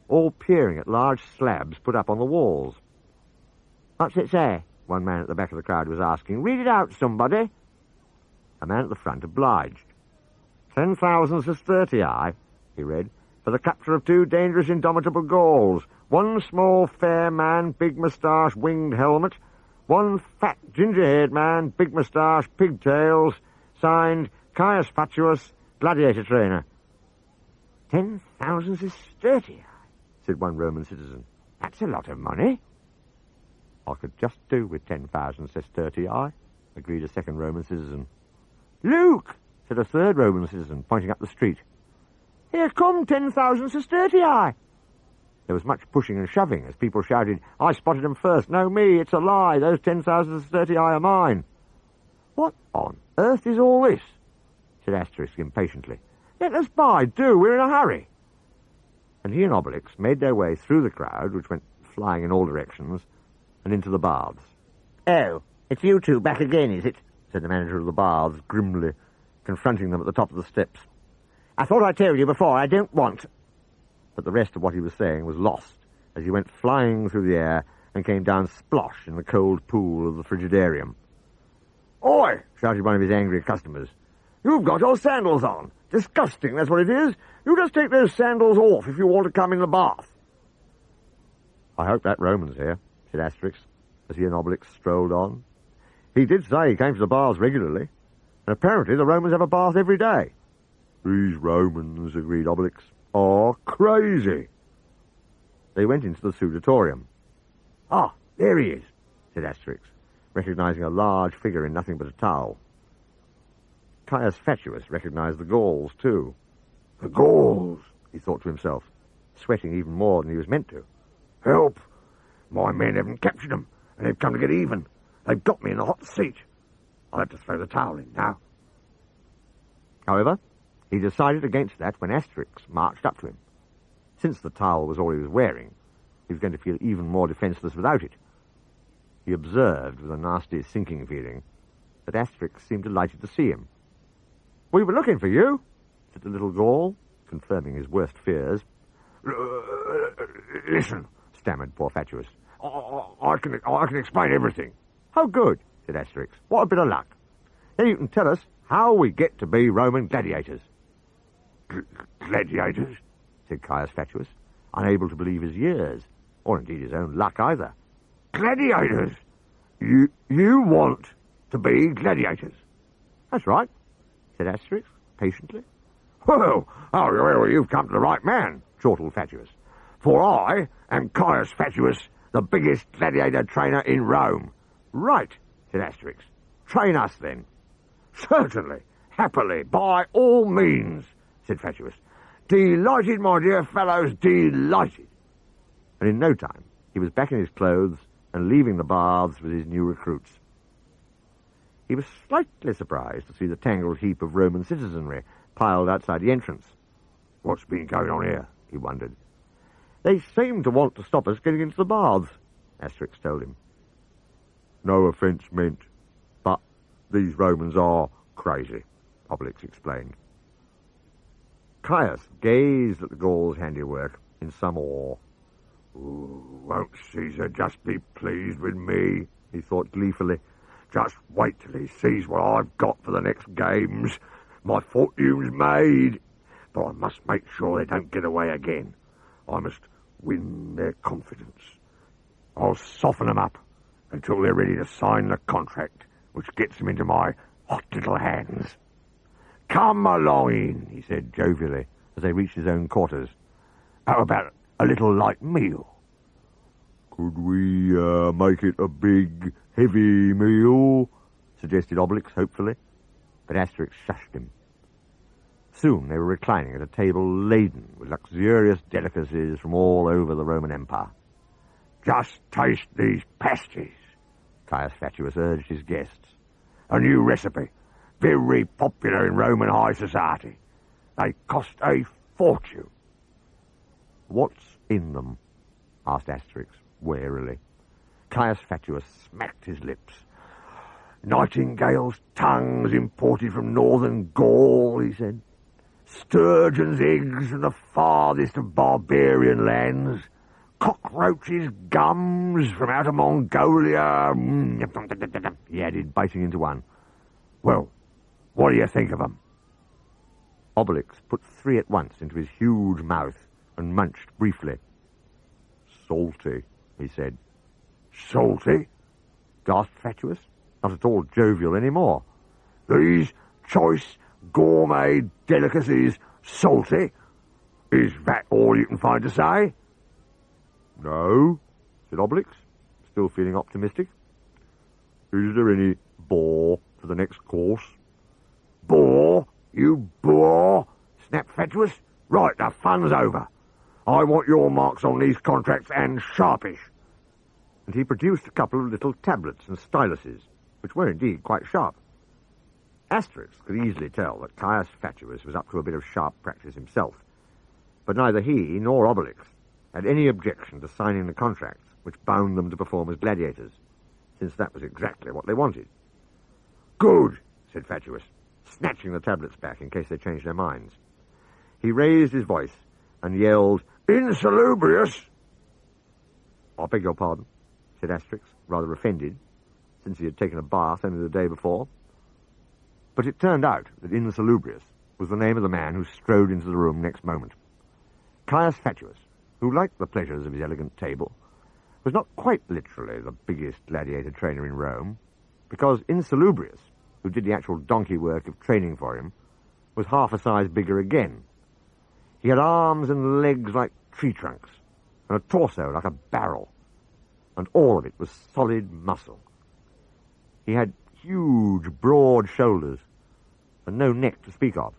all peering at large slabs put up on the walls. "What's it say?" one man at the back of the crowd was asking. "Read it out, somebody." A man at the front obliged. 10,000 sestertii, he read, "for the capture of 2 dangerous indomitable Gauls, 1 small fair man, big moustache, winged helmet, 1 fat ginger-haired man, big moustache, pigtails, signed Caius Fatuus, gladiator trainer." 10,000 sestertii, said one Roman citizen. "That's a lot of money." "I could just do with 10,000 sestertii, agreed a second Roman citizen. "Look," said a third Roman citizen, pointing up the street. "Here come 10,000 sestertii." There was much pushing and shoving as people shouted, "I spotted them first. No, me, it's a lie. Those 10,030 are mine." "What on earth is all this?" said Asterix impatiently. "Let us by, do. We're in a hurry." And he and Obelix made their way through the crowd, which went flying in all directions, and into the baths. "Oh, it's you two back again, is it?" said the manager of the baths grimly, confronting them at the top of the steps. "I thought I told you before, I don't want—" But the rest of what he was saying was lost as he went flying through the air and came down splosh in the cold pool of the frigidarium. "Oi!" shouted one of his angry customers. "You've got your sandals on. Disgusting, that's what it is. You just take those sandals off if you want to come in the bath." "I hope that Roman's here," said Asterix, as he and Obelix strolled on. "He did say he came to the baths regularly, and apparently the Romans have a bath every day." "These Romans," agreed Obelix, "are crazy." They went into the sudatorium. "Ah, there he is," said Asterix, recognising a large figure in nothing but a towel. Caius Fatuus recognised the Gauls, too. "The Gauls," he thought to himself, sweating even more than he was meant to. "Help! My men haven't captured them, and they've come to get even. They've got me in the hot seat. I'll have to throw the towel in now." However, he decided against that when Asterix marched up to him. Since the towel was all he was wearing, he was going to feel even more defenceless without it. He observed, with a nasty sinking feeling, that Asterix seemed delighted to see him. "We were looking for you," said the little Gaul, confirming his worst fears. "Listen," stammered poor Fatuus. I can explain everything." "Oh, good," said Asterix. "What a bit of luck. Then you can tell us how we get to be Roman gladiators." "Gladiators?" said Caius Fatuus, unable to believe his ears, or indeed his own luck either. "Gladiators? You want to be gladiators?" "That's right," said Asterix, patiently. Well, you've come to the right man," chortled Fatuus. "For I am Caius Fatuus, the biggest gladiator trainer in Rome." "Right," said Asterix. "Train us, then." "Certainly, happily, by all means," said Fatuus. "Delighted, my dear fellows, delighted." And in no time, he was back in his clothes and leaving the baths with his new recruits. He was slightly surprised to see the tangled heap of Roman citizenry piled outside the entrance. "What's been going on here?" he wondered. "They seem to want to stop us getting into the baths," Asterix told him. "No offence meant, but these Romans are crazy," Obelix explained. Caius gazed at the Gaul's handiwork in some awe. "Won't Caesar just be pleased with me?" he thought gleefully. "Just wait till he sees what I've got for the next games. My fortune's made. But I must make sure they don't get away again. I must win their confidence. I'll soften them up until they're ready to sign the contract, which gets them into my hot little hands." "Come along in," he said jovially, as they reached his own quarters. "How about a little light meal?" "Could we make it a big, heavy meal?" suggested Obelix hopefully, but Asterix shushed him. Soon they were reclining at a table laden with luxurious delicacies from all over the Roman Empire. "Just taste these pasties," Caius Fatuus urged his guests. "A new recipe, very popular in Roman high society. They cost a fortune." "What's in them?" asked Asterix warily. Caius Fatuus smacked his lips. "Nightingales' tongues imported from northern Gaul," he said. "Sturgeon's eggs from the farthest of barbarian lands. Cockroaches' gums from out of Mongolia," he added, biting into one. "Well, what do you think of them?" Obelix put 3 at once into his huge mouth and munched briefly. "Salty," he said. "Salty?" gasped Fatuus, not at all jovial any more. "These choice gourmet delicacies salty? Is that all you can find to say?" "No," said Obelix, still feeling optimistic. "Is there any boar for the next course?" "Boar? You boar?" snapped Fatuus. "Right, the fun's over. I want your marks on these contracts and sharpish. And he produced a couple of little tablets and styluses, which were indeed quite sharp. Asterix could easily tell that Caius Fatuus was up to a bit of sharp practice himself, but neither he nor Obelix had any objection to signing the contracts which bound them to perform as gladiators, since that was exactly what they wanted. Good, said Fatuus, snatching the tablets back in case they changed their minds. He raised his voice and yelled, Insalubrious! I beg your pardon, said Asterix, rather offended, since he had taken a bath only the day before. But it turned out that Insalubrious was the name of the man who strode into the room next moment. Caius Fatuus, who liked the pleasures of his elegant table, was not quite literally the biggest gladiator trainer in Rome, because Insalubrious, who did the actual donkey work of training for him, was half a size bigger again. He had arms and legs like tree trunks, and a torso like a barrel, and all of it was solid muscle. He had huge, broad shoulders, and no neck to speak of,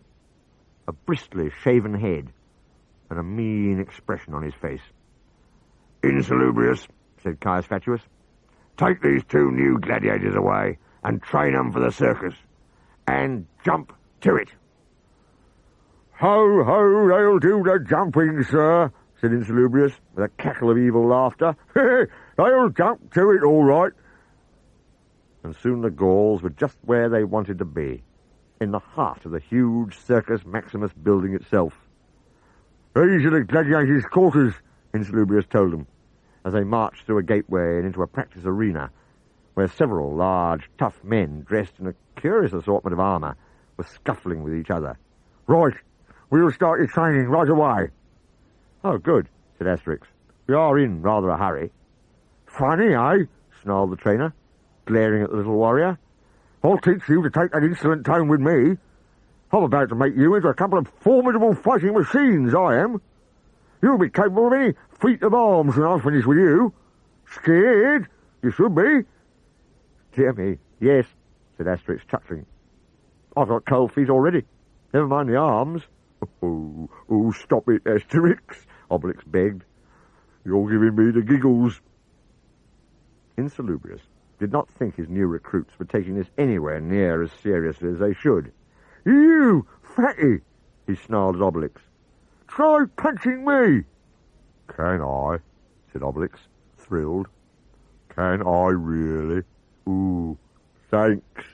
a bristly, shaven head, and a mean expression on his face. Insalubrious, said Caius Fatuus, take these two new gladiators away and train them for the circus, and jump to it. Ho, ho, they'll do the jumping, sir, said Insalubrious, with a cackle of evil laughter. They'll jump to it, all right. And soon the Gauls were just where they wanted to be, in the heart of the huge Circus Maximus building itself. These are the gladiators' quarters, Insalubrious told them, as they marched through a gateway and into a practice arena, where several large, tough men, dressed in a curious assortment of armour, were scuffling with each other. Right, we'll start your training right away. Oh, good, said Asterix. We are in rather a hurry. Funny, eh? Snarled the trainer, glaring at the little warrior. I'll teach you to take that insolent tone with me. I'm about to make you into a couple of formidable fighting machines, I am. You'll be capable of any feat of arms when I finish with you. Scared? You should be. Dear me, yes, said Asterix, chuckling. I've got cold feet already. Never mind the arms. Oh, stop it, Asterix, Obelix begged. You're giving me the giggles. Insalubrious did not think his new recruits were taking this anywhere near as seriously as they should. You, fatty, he snarled at Obelix. Try punching me. Can I? Said Obelix, thrilled. Can I really? Ooh, thanks.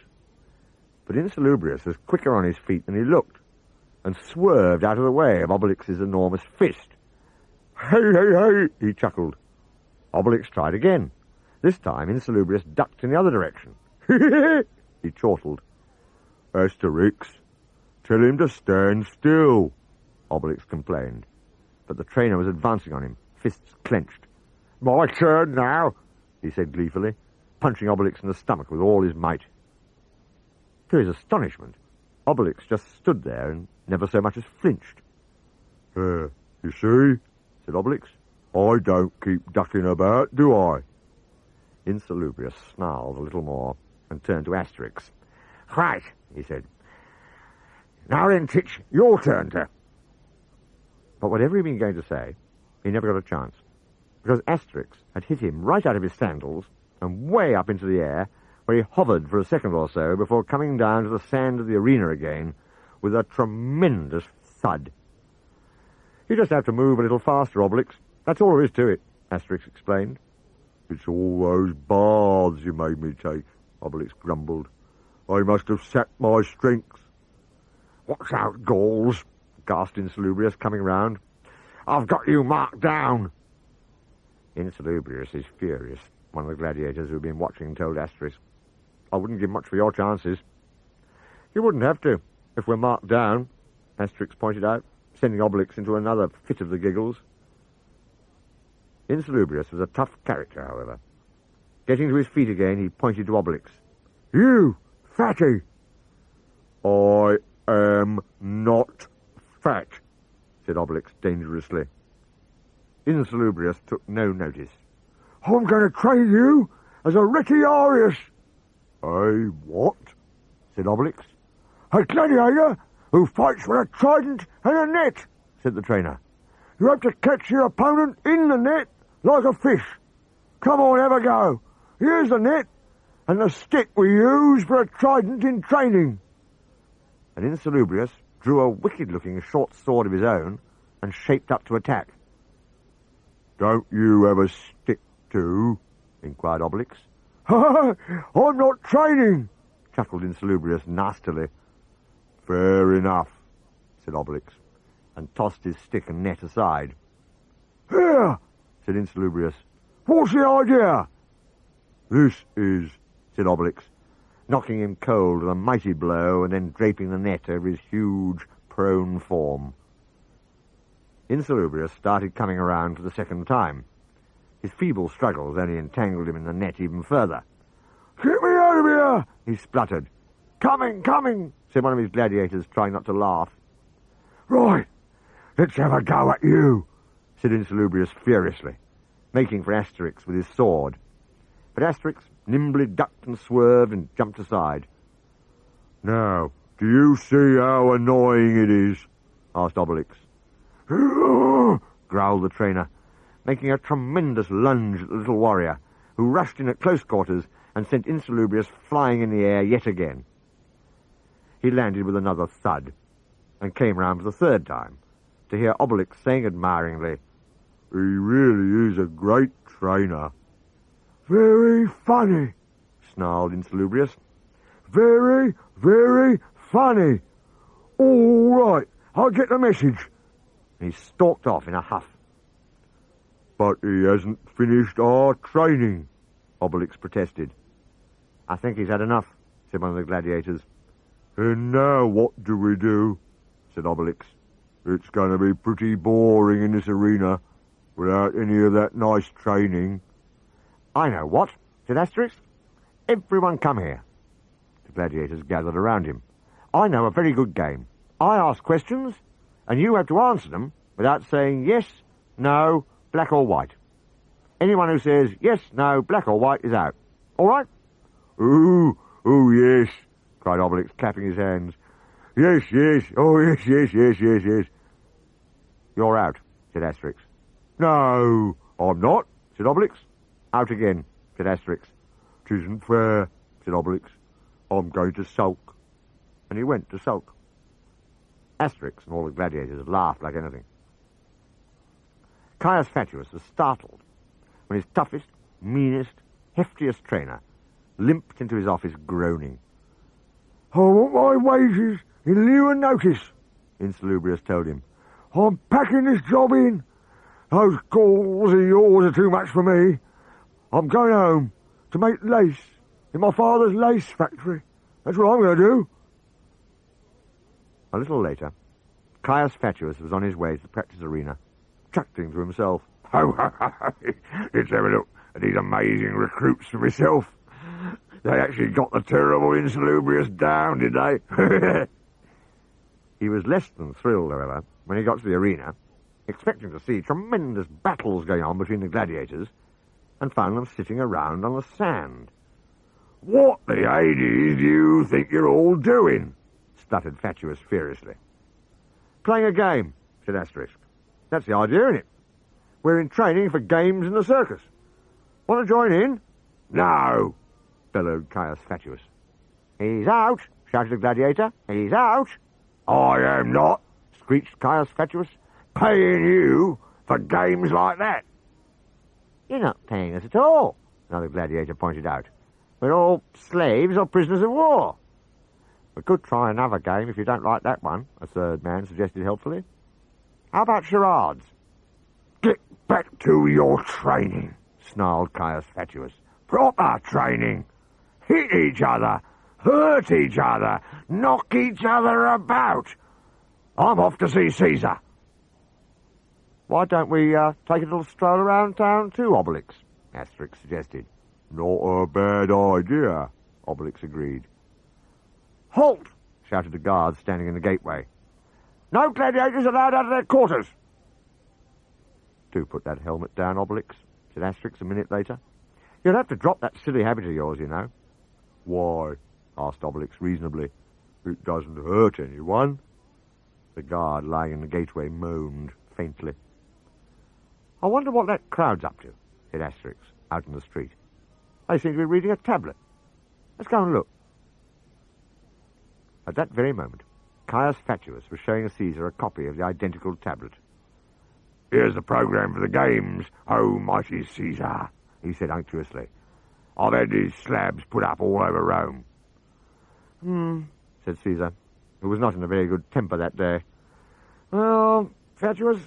But Insalubrious was quicker on his feet than he looked, and swerved out of the way of Obelix's enormous fist. Hey, hey, hey, he chuckled. Obelix tried again. This time Insalubrious ducked in the other direction. He chortled. Asterix, tell him to stand still, Obelix complained. But the trainer was advancing on him, fists clenched. My turn now, he said gleefully, punching Obelix in the stomach with all his might. To his astonishment, Obelix just stood there and never so much as flinched. You see, said Obelix, I don't keep ducking about, do I? Insalubrious snarled a little more and turned to Asterix. Right, he said. Now then, Titch, your turn to... But whatever he'd been going to say, he never got a chance, because Asterix had hit him right out of his sandals and way up into the air, where he hovered for a second or so before coming down to the sand of the arena again with a tremendous thud. You just have to move a little faster, Obelix. That's all there is to it, Asterix explained. It's all those baths you made me take, Obelix grumbled. I must have sapped my strength. Watch out, Gauls, gasped Insalubrious, coming round. I've got you marked down. Insalubrious is furious, one of the gladiators who had been watching told Asterix. I wouldn't give much for your chances. You wouldn't have to, if we're marked down, Asterix pointed out, sending Obelix into another fit of the giggles. Insalubrious was a tough character, however. Getting to his feet again, he pointed to Obelix. You, fatty! I am not fat, said Obelix dangerously. Insalubrious took no notice. I'm going to train you as a retiarius. A what? Said Obelix. A gladiator who fights with a trident and a net, said the trainer. You have to catch your opponent in the net like a fish. Come on, have a go. Here's the net, and the stick we use for a trident in training. And Insalubrious drew a wicked-looking short sword of his own and shaped up to attack. Don't you have a stick too? Inquired Obelix. I'm not training, Chuckled Insalubrious nastily. Fair enough, said Obelix, and tossed his stick and net aside. Here, said Insalubrious. What's the idea? This is, said Obelix, knocking him cold with a mighty blow and then draping the net over his huge, prone form. Insalubrious started coming around for the second time. His feeble struggles only entangled him in the net even further. Get me out of here, he spluttered. Coming, said one of his gladiators, trying not to laugh. Right, let's have a go at you, said Insalubrious furiously, making for Asterix with his sword. But Asterix nimbly ducked and swerved and jumped aside. Now, do you see how annoying it is? asked Obelix. Growled the trainer, making a tremendous lunge at the little warrior, who rushed in at close quarters and sent Insalubrious flying in the air yet again. He landed with another thud, and came round for the third time, to hear Obelix saying admiringly, He really is a great trainer. Very funny, snarled Insalubrious. Very, very funny. All right, I'll get the message. And he stalked off in a huff. But he hasn't finished our training, Obelix protested. I think he's had enough, said one of the gladiators. And now what do we do? said Obelix. It's going to be pretty boring in this arena, without any of that nice training. I know what, said Asterix. Everyone come here. The gladiators gathered around him. I know a very good game. I ask questions, and you have to answer them without saying yes, no, black or white. Anyone who says yes, no, black or white is out. All right? Oh, yes, cried Obelix, clapping his hands. Yes, oh, yes. You're out, said Asterix. No, I'm not, said Obelix. Out again, said Asterix. 'Tisn't fair, said Obelix. I'm going to sulk. And he went to sulk. Asterix and all the gladiators laughed like anything. Caius Fatuus was startled when his toughest, meanest, heftiest trainer limped into his office groaning. I want my wages in lieu of notice, Insalubrious told him. I'm packing this job in. Those Gauls of yours are too much for me. I'm going home to make lace in my father's lace factory. That's what I'm going to do. A little later, Caius Fatuus was on his way to the practice arena, chuckling to himself. Oh, let's have a look at these amazing recruits for myself. They actually got the terrible Insalubrious down, did they? He was less than thrilled, however, when he got to the arena, expecting to see tremendous battles going on between the gladiators, and found them sitting around on the sand. What the Hades do you think you're all doing? Stuttered Fatuus furiously. Playing a game, said Asterix. That's the idea, isn't it? We're in training for games in the circus. Want to join in? No, bellowed Caius Fatuus. He's out, shouted the gladiator. He's out. I am not, screeched Caius Fatuus. Paying you for games like that. You're not paying us at all, another gladiator pointed out. We're all slaves or prisoners of war. We could try another game if you don't like that one, a third man suggested helpfully. How about charades? Get back to your training, snarled Caius Fatuus. Proper training. Hit each other, hurt each other, knock each other about. I'm off to see Caesar. Why don't we take a little stroll around town too, Obelix? Asterix suggested. Not a bad idea, Obelix agreed. Halt! Shouted the guards standing in the gateway. No gladiators allowed out of their quarters. Do put that helmet down, Obelix, said Asterix a minute later. You'll have to drop that silly habit of yours, you know. Why? Asked Obelix reasonably. It doesn't hurt anyone. The guard lying in the gateway moaned faintly. I wonder what that crowd's up to, said Asterix, out in the street. They seem to be reading a tablet. Let's go and look. At that very moment, Caius Fatuus was showing Caesar a copy of the identical tablet. Here's the programme for the games, O mighty Caesar, he said unctuously. I've had these slabs put up all over Rome. Said Caesar, who was not in a very good temper that day. Well, Fatuus,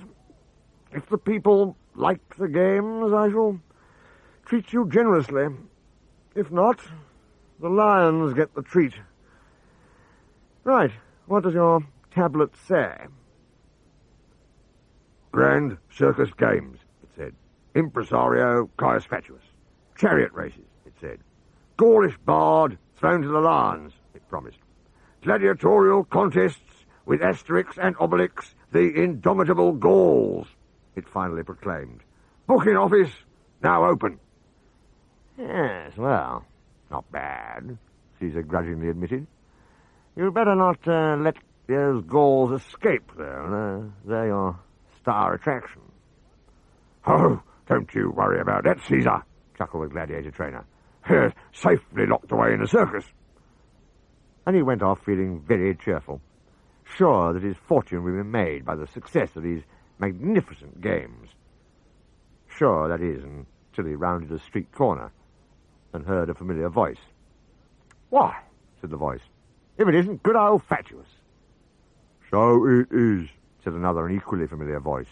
if the people like the games, I shall treat you generously. If not, the lions get the treat. Right, what does your tablet say? Grand Circus Games, it said. Impresario Caius Fatuus. Chariot races, it said. Gaulish bard thrown to the lions, it promised. Gladiatorial contests with Asterix and Obelix, the indomitable Gauls, it finally proclaimed. Booking office now open. Yes, well, not bad, Caesar grudgingly admitted. You'd better not let those Gauls escape, though. They're your star attraction. Oh, don't you worry about that, Caesar, chuckled the gladiator trainer. Safely locked away in the circus. And he went off feeling very cheerful, sure that his fortune would be made by the success of these magnificent games. Sure, that is, until he rounded a street corner and heard a familiar voice. Why, said the voice, if it isn't good old Fatuus. So it is, said another and equally familiar voice.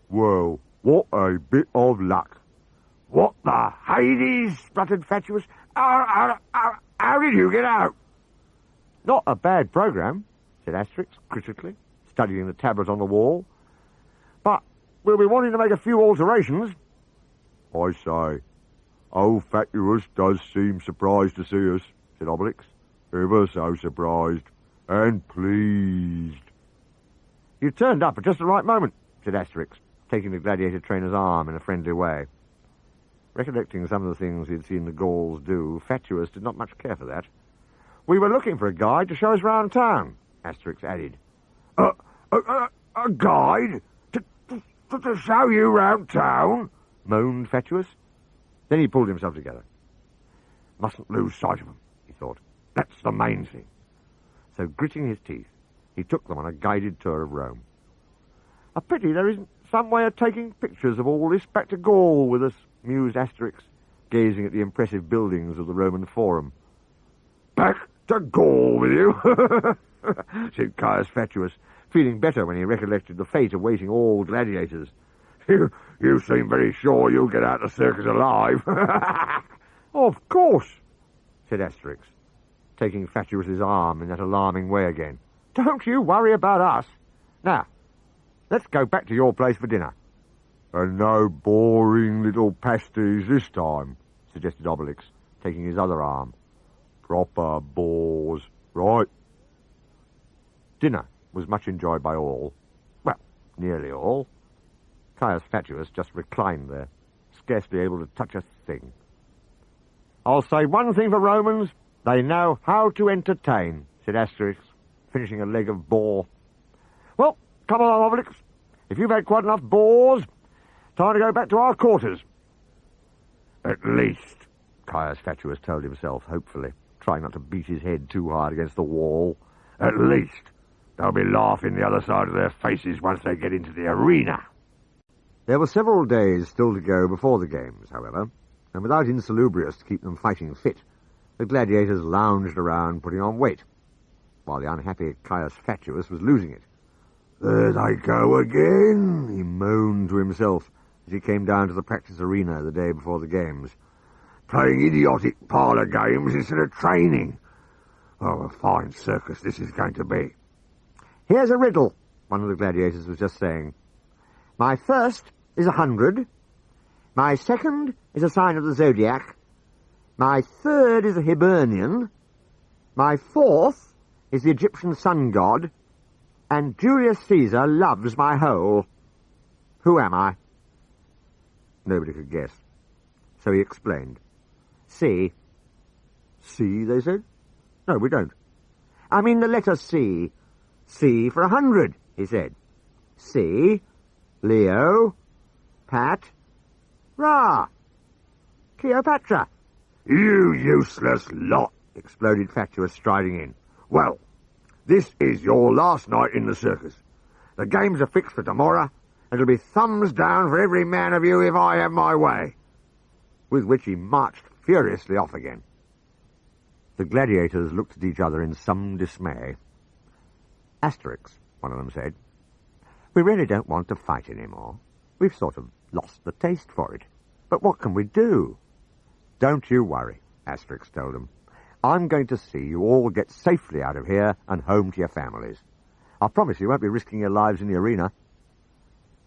Well, what a bit of luck. What the Hades, spluttered Fatuus. How did you get out? Not a bad programme, said Asterix critically, studying the tablet on the wall. But we'll be wanting to make a few alterations. I say, old Fatuus does seem surprised to see us, said Obelix. Ever so surprised and pleased. You turned up at just the right moment, said Asterix, taking the gladiator trainer's arm in a friendly way. Recollecting some of the things he'd seen the Gauls do, Fatuus did not much care for that. We were looking for a guide to show us round town, Asterix added. A guide? To show you round town? Moaned Fatuus. Then he pulled himself together. Mustn't lose sight of them, he thought. That's the main thing. So, gritting his teeth, he took them on a guided tour of Rome. A pity there isn't some way of taking pictures of all this back to Gaul with us, mused Asterix, gazing at the impressive buildings of the Roman Forum. Back to Gaul with you, said Caius Fatuus, feeling better when he recollected the fate awaiting all gladiators. You seem very sure you'll get out of the circus alive. Of course, said Asterix, taking Fatuus's arm in that alarming way again. Don't you worry about us. Now, let's go back to your place for dinner. And no boring little pasties this time, suggested Obelix, taking his other arm. Proper bores, right? Dinner was much enjoyed by all. Well, nearly all. Caius Fatuus just reclined there, scarcely able to touch a thing. I'll say one thing for Romans, they know how to entertain, said Asterix, finishing a leg of boar. Well, come along, Obelix. If you've had quite enough boars, time to go back to our quarters. At least, Caius Fatuus told himself, hopefully, trying not to beat his head too hard against the wall. At least, they'll be laughing the other side of their faces once they get into the arena. There were several days still to go before the games, however, and without insalubrious to keep them fighting fit, the gladiators lounged around putting on weight, while the unhappy Caius Fatuus was losing it. There they go again, he moaned to himself as he came down to the practice arena the day before the games. Playing idiotic parlour games instead of training. Oh, a fine circus this is going to be. Here's a riddle, one of the gladiators was just saying. My first is 100. My second is a sign of the zodiac. My third is a Hibernian. My fourth is the Egyptian sun god. And Julius Caesar loves my whole. Who am I? Nobody could guess. So he explained. C. C, they said? No, we don't. I mean the letter C. C for 100, he said. C, Leo, Pat? Rah! Cleopatra! You useless lot, exploded Fatuous, striding in. Well, this is your last night in the circus. The games are fixed for tomorrow, and it'll be thumbs down for every man of you if I have my way. With which he marched furiously off again. The gladiators looked at each other in some dismay. Asterix, one of them said, we really don't want to fight any more. We've sort of lost the taste for it. But what can we do? Don't you worry, Asterix told them. I'm going to see you all get safely out of here and home to your families. I promise you won't be risking your lives in the arena.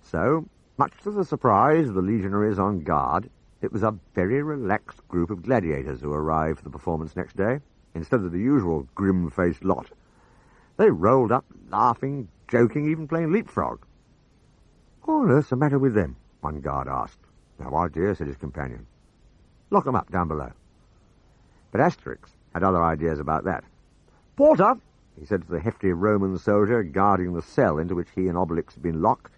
So, much to the surprise of the legionaries on guard, it was a very relaxed group of gladiators who arrived for the performance next day, instead of the usual grim-faced lot. They rolled up, laughing, joking, even playing leapfrog. What on earth's the matter with them? One guard asked. No idea, said his companion. Lock them up down below. But Asterix had other ideas about that. Porter, he said to the hefty Roman soldier guarding the cell into which he and Obelix had been locked,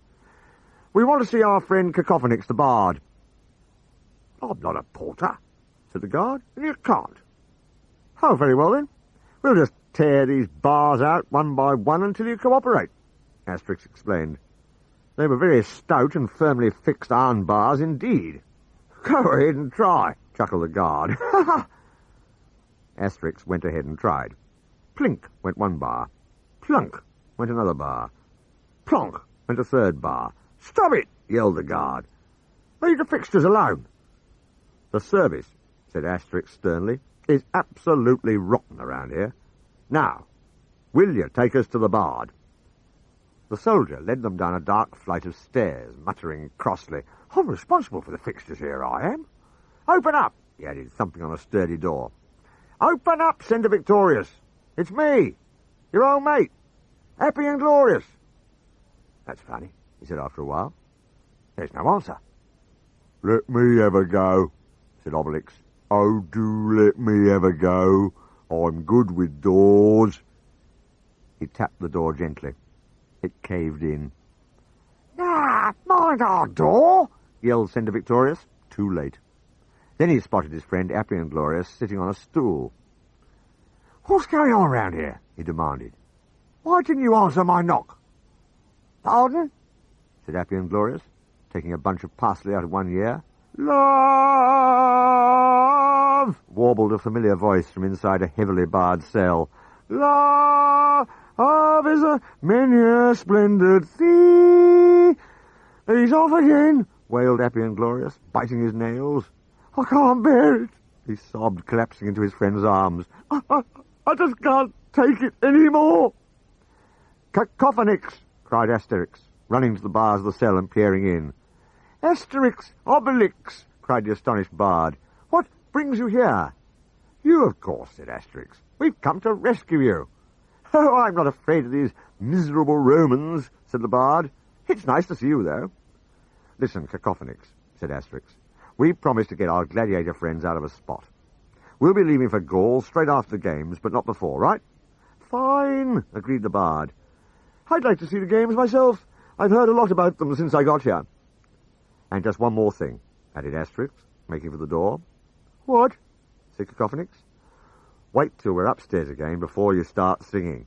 we want to see our friend Cacophonix the bard. I'm not a porter, said the guard, and you can't. Oh, very well then. We'll just tear these bars out one by one until you cooperate, Asterix explained. They were very stout and firmly fixed iron bars indeed. Go ahead and try, chuckled the guard. Asterix went ahead and tried. Plink went one bar. Plunk went another bar. Plonk went a third bar. Stop it, yelled the guard. Leave the fixtures alone. The service, said Asterix sternly, is absolutely rotten around here. Now, will you take us to the bard? The soldier led them down a dark flight of stairs, muttering crossly, I'm responsible for the fixtures here, I am. Open up, he added, thumping on a sturdy door. Open up, Cinder Victorious. It's me, your old mate, Happy and Glorious. That's funny, he said after a while. There's no answer. Let me have a go, said Obelix. Oh, do let me have a go. I'm good with doors. He tapped the door gently. It caved in. Ah, mind our door, yelled Cinder Victorious. Too late. Then he spotted his friend Happy and Glorious sitting on a stool. What's going on around here? He demanded. Why didn't you answer my knock? Pardon? Said Happy and Glorious, taking a bunch of parsley out of one ear. Love! Warbled a familiar voice from inside a heavily barred cell. Love is a many splendid thing. He's off again, wailed Happy and Glorious, biting his nails. I can't bear it, he sobbed, collapsing into his friend's arms. I just can't take it any more. Cacophonix, cried Asterix, running to the bars of the cell and peering in. Asterix, Obelix, cried the astonished bard. What brings you here? You, of course, said Asterix. We've come to rescue you. Oh, I'm not afraid of these miserable Romans, said the bard. It's nice to see you, though. Listen, Cacophonix, said Asterix. We promised to get our gladiator friends out of a spot. We'll be leaving for Gauls straight after the games, but not before, right? Fine, agreed the bard. I'd like to see the games myself. I've heard a lot about them since I got here. And just one more thing, added Asterix, making for the door. What? said Cacophonix. Wait till we're upstairs again before you start singing.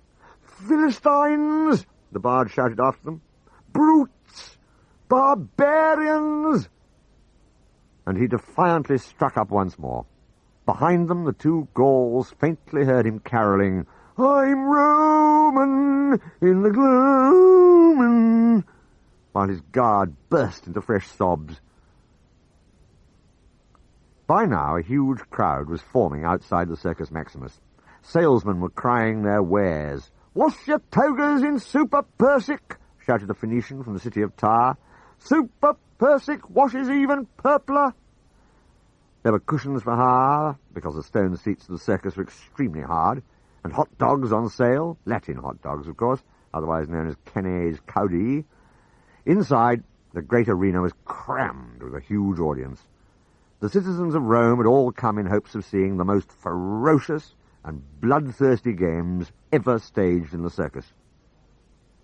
Philistines! The bard shouted after them. Brutes! Barbarians! And he defiantly struck up once more. Behind them, the two Gauls faintly heard him carolling, I'm Roman in the gloom, while his guard burst into fresh sobs. By now, a huge crowd was forming outside the Circus Maximus. Salesmen were crying their wares. Wash your togas in Super Persic, shouted a Phoenician from the city of Tyre. Super Persic washes even purpler. There were cushions for hire, because the stone seats of the circus were extremely hard, and hot dogs on sale, Latin hot dogs, of course, otherwise known as canes caudi. Inside, the great arena was crammed with a huge audience. The citizens of Rome had all come in hopes of seeing the most ferocious and bloodthirsty games ever staged in the circus.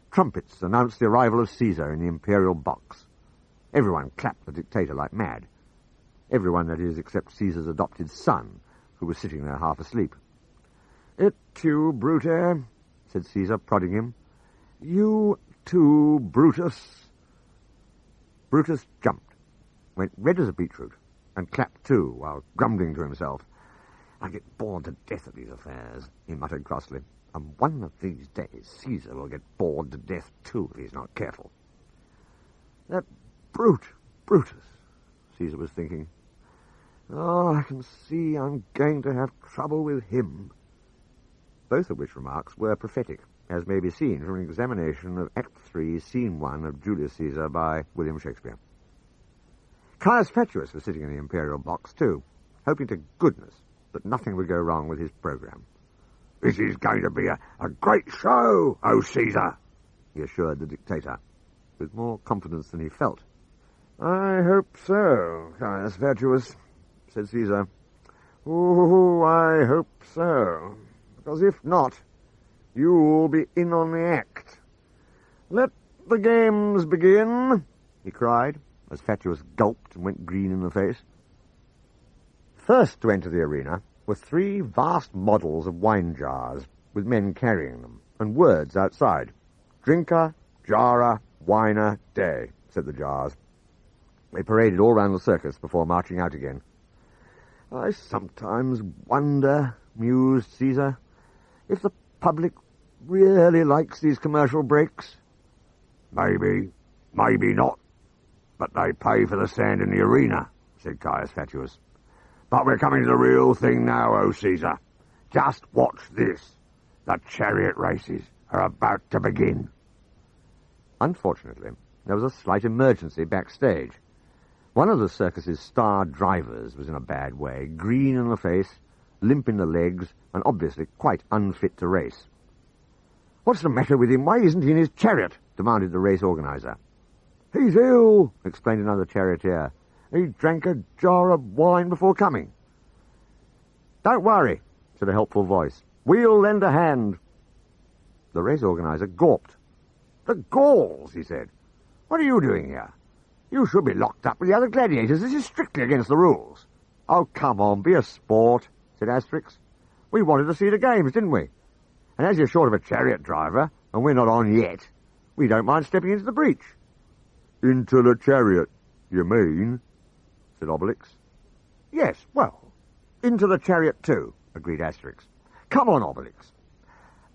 Trumpets announced the arrival of Caesar in the imperial box. Everyone clapped the dictator like mad. Everyone, that is, except Caesar's adopted son, who was sitting there half asleep. "It too, Brute," said Caesar, prodding him. "You too, Brutus." Brutus jumped, went red as a beetroot, and clapped too, while grumbling to himself. "I get bored to death of these affairs," he muttered crossly. "And one of these days Caesar will get bored to death too if he's not careful." "That brute, Brutus," Caesar was thinking. "Oh, I can see I'm going to have trouble with him." Both of which remarks were prophetic, as may be seen from an examination of Act 3, Scene 1 of Julius Caesar by William Shakespeare. Caius Fatuus was sitting in the imperial box too, hoping to goodness that nothing would go wrong with his programme. "This is going to be a great show, O Caesar," he assured the dictator, with more confidence than he felt. "I hope so, Caius Fatuus," said Caesar. "Oh, I hope so. Because if not, you'll be in on the act. Let the games begin," he cried, as Fatuus gulped and went green in the face. First to enter the arena were 3 vast models of wine jars, with men carrying them, and words outside. "Drinker, jarrer, winer, day," said the jars. They paraded all round the circus before marching out again. "I sometimes wonder," mused Caesar, "if the public really likes these commercial breaks." Maybe not. But they pay for the sand in the arena," said Caius Fatuus. "But we're coming to the real thing now, O Caesar. Just watch this. The chariot races are about to begin." Unfortunately, there was a slight emergency backstage. One of the circus's star drivers was in a bad way, green in the face, limp in the legs, and obviously quite unfit to race. "What's the matter with him? Why isn't he in his chariot?" demanded the race organizer. "He's ill," explained another charioteer. "He drank a jar of wine before coming." "Don't worry," said a helpful voice. "We'll lend a hand." The race organizer gawped. "The Gauls," he said. "What are you doing here? You should be locked up with the other gladiators. This is strictly against the rules." "Oh, come on, be a sport," said Asterix. "We wanted to see the games, didn't we? And as you're short of a chariot driver, and we're not on yet, we don't mind stepping into the breach." "Into the chariot, you mean?" said Obelix. "Yes, well, into the chariot too," agreed Asterix. "Come on, Obelix."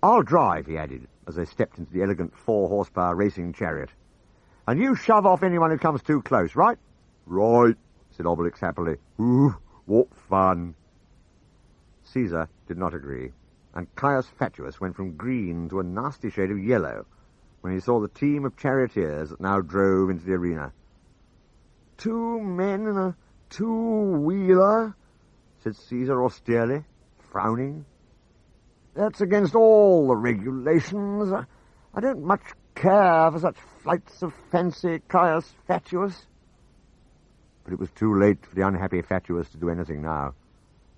"I'll drive," he added, as they stepped into the elegant 4-horsepower racing chariot. "And you shove off anyone who comes too close, right?" "Right," said Obelix happily. "Ooh, what fun." Caesar did not agree, and Caius Fatuus went from green to a nasty shade of yellow when he saw the team of charioteers that now drove into the arena. "2 men in a 2-wheeler, said Caesar austerely, frowning. "That's against all the regulations. I don't much care for such flights of fancy, Caius Fatuus." But it was too late for the unhappy Fatuus to do anything now.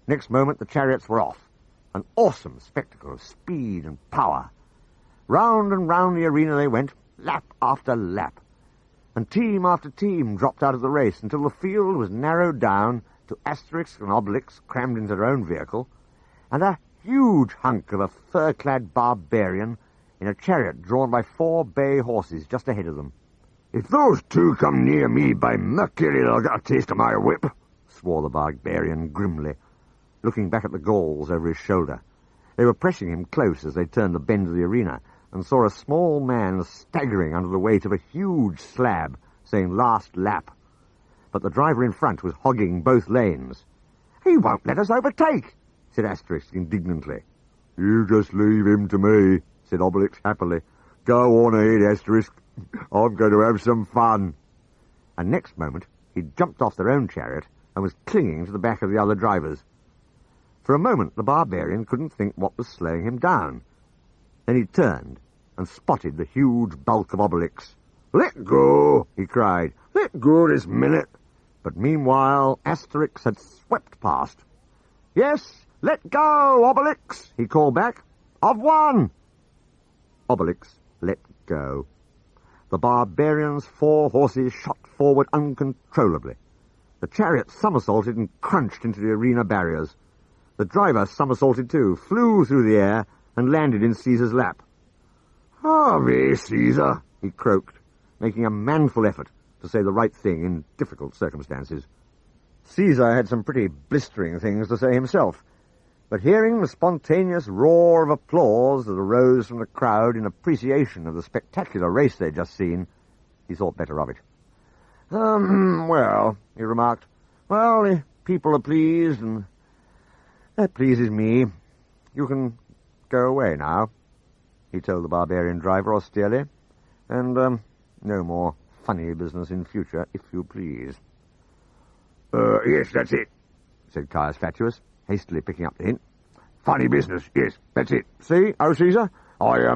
Next moment the chariots were off, an awesome spectacle of speed and power. Round and round the arena they went, lap after lap, and team after team dropped out of the race until the field was narrowed down to Asterix and Obelix crammed into their own vehicle, and a huge hunk of a fur-clad barbarian in a chariot drawn by 4 bay horses just ahead of them. "If those 2 come near me, by Mercury, they'll get a taste of my whip," swore the barbarian grimly, looking back at the Gauls over his shoulder. They were pressing him close as they turned the bend of the arena, and saw a small man staggering under the weight of a huge slab, saying "last lap." But the driver in front was hogging both lanes. "He won't let us overtake," said Asterix indignantly. "You just leave him to me," said Obelix happily. "Go on ahead, Asterix. I'm going to have some fun." And next moment he'd jumped off their own chariot and was clinging to the back of the other drivers. For a moment the barbarian couldn't think what was slowing him down. Then he turned and spotted the huge bulk of Obelix. "Let go," he cried. "Let go this minute." But meanwhile Asterix had swept past. "Yes, let go, Obelix," he called back. "I've won." Obelix let go. The barbarians' 4 horses shot forward uncontrollably. The chariots somersaulted and crunched into the arena barriers. The driver somersaulted too, flew through the air, and landed in Caesar's lap. "Harvey, Caesar," he croaked, making a manful effort to say the right thing in difficult circumstances. Caesar had some pretty blistering things to say himself, but hearing the spontaneous roar of applause that arose from the crowd in appreciation of the spectacular race they'd just seen, he thought better of it. Well, he remarked, well, the people are pleased, and that pleases me. You can go away now, he told the barbarian driver austerely, and no more funny business in future, if you please. Yes, that's it, said Caius Fatuus, hastily picking up the hint. Funny business, yes, that's it. See, oh, Caesar? I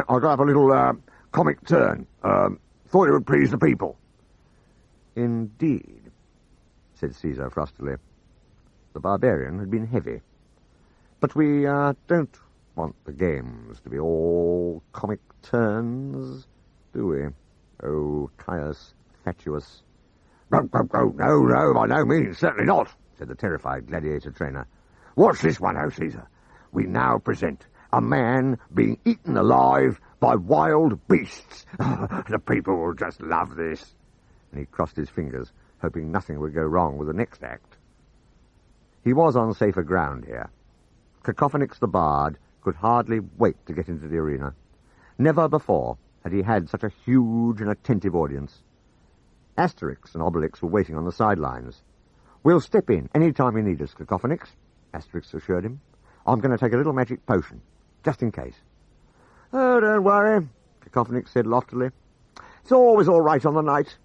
got up a little comic turn. Thought it would please the people. Indeed, said Caesar frostily. The barbarian had been heavy. But we don't want the games to be all comic turns, do we? Oh, Caius Fatuus. No, by no means, certainly not, said the terrified gladiator trainer. Watch this one, oh Caesar. We now present a man being eaten alive by wild beasts. The people will just love this. And he crossed his fingers, hoping nothing would go wrong with the next act. He was on safer ground here. Cacophonix the bard could hardly wait to get into the arena. Never before had he had such a huge and attentive audience. Asterix and Obelix were waiting on the sidelines. "We'll step in any time you need us, Cacophonix," Asterix assured him. "I'm going to take a little magic potion, just in case." "Oh, don't worry," Cacophonix said loftily. "It's always all right on the night.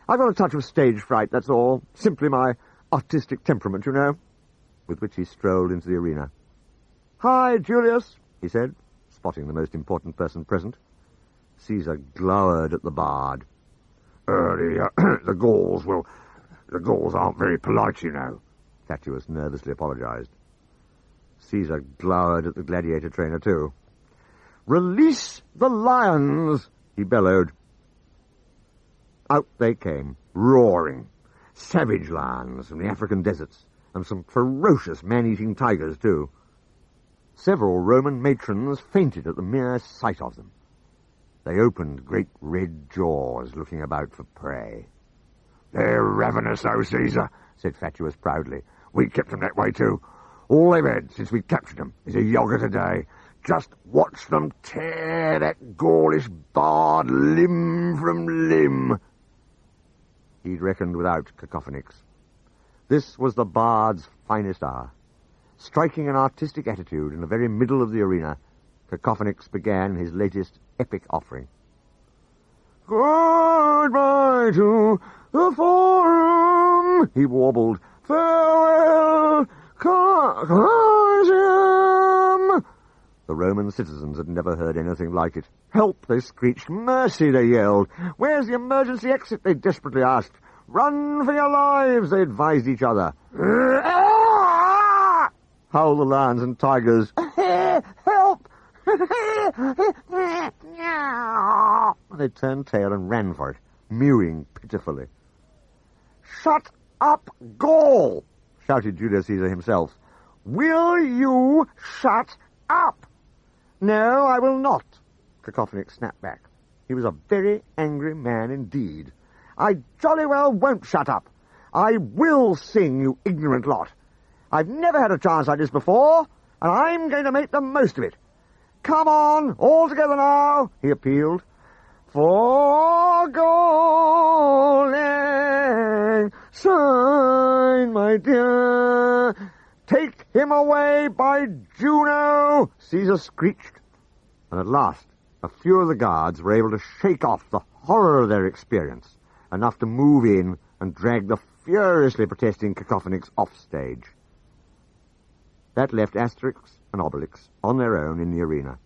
I've got a touch of stage fright, that's all. Simply my artistic temperament, you know." With which he strolled into the arena. "Hi, Julius," he said, spotting the most important person present. Caesar glowered at the bard. The Gauls aren't very polite, you know," Fatuus nervously apologized. Caesar glowered at the gladiator trainer, too. "Release the lions!" he bellowed. Out they came, roaring. Savage lions from the African deserts, and some ferocious man-eating tigers, too. Several Roman matrons fainted at the mere sight of them. They opened great red jaws, looking about for prey. "They're ravenous, oh Caesar," said Fatuus proudly. "We kept them that way, too. All they've had since we captured them is a yoghurt a day. Just watch them tear that Gaulish bard limb from limb." He'd reckoned without Cacophonix. This was the bard's finest hour. Striking an artistic attitude in the very middle of the arena, Cacophonix began his latest epic offering. "Goodbye to the Forum," he warbled. "Farewell, Colosseum." The Roman citizens had never heard anything like it. "Help," they screeched. "Mercy," they yelled. "Where's the emergency exit?" they desperately asked. "Run for your lives," they advised each other. Howled the lions and tigers. "Help!" They turned tail and ran for it, mewing pitifully. "Shut up, Gaul!" shouted Julius Caesar himself. "Will you shut up?" "No, I will not," Cacophonix snapped back. He was a very angry man indeed. "I jolly well won't shut up. I will sing, you ignorant lot. I've never had a chance like this before, and I'm going to make the most of it. Come on, all together now," he appealed. "For Gaul and sign, my dear. Take him away, by Juno," Caesar screeched. And at last, a few of the guards were able to shake off the horror of their experience, enough to move in and drag the furiously protesting Cacophonix off stage. That left Asterix and Obelix on their own in the arena.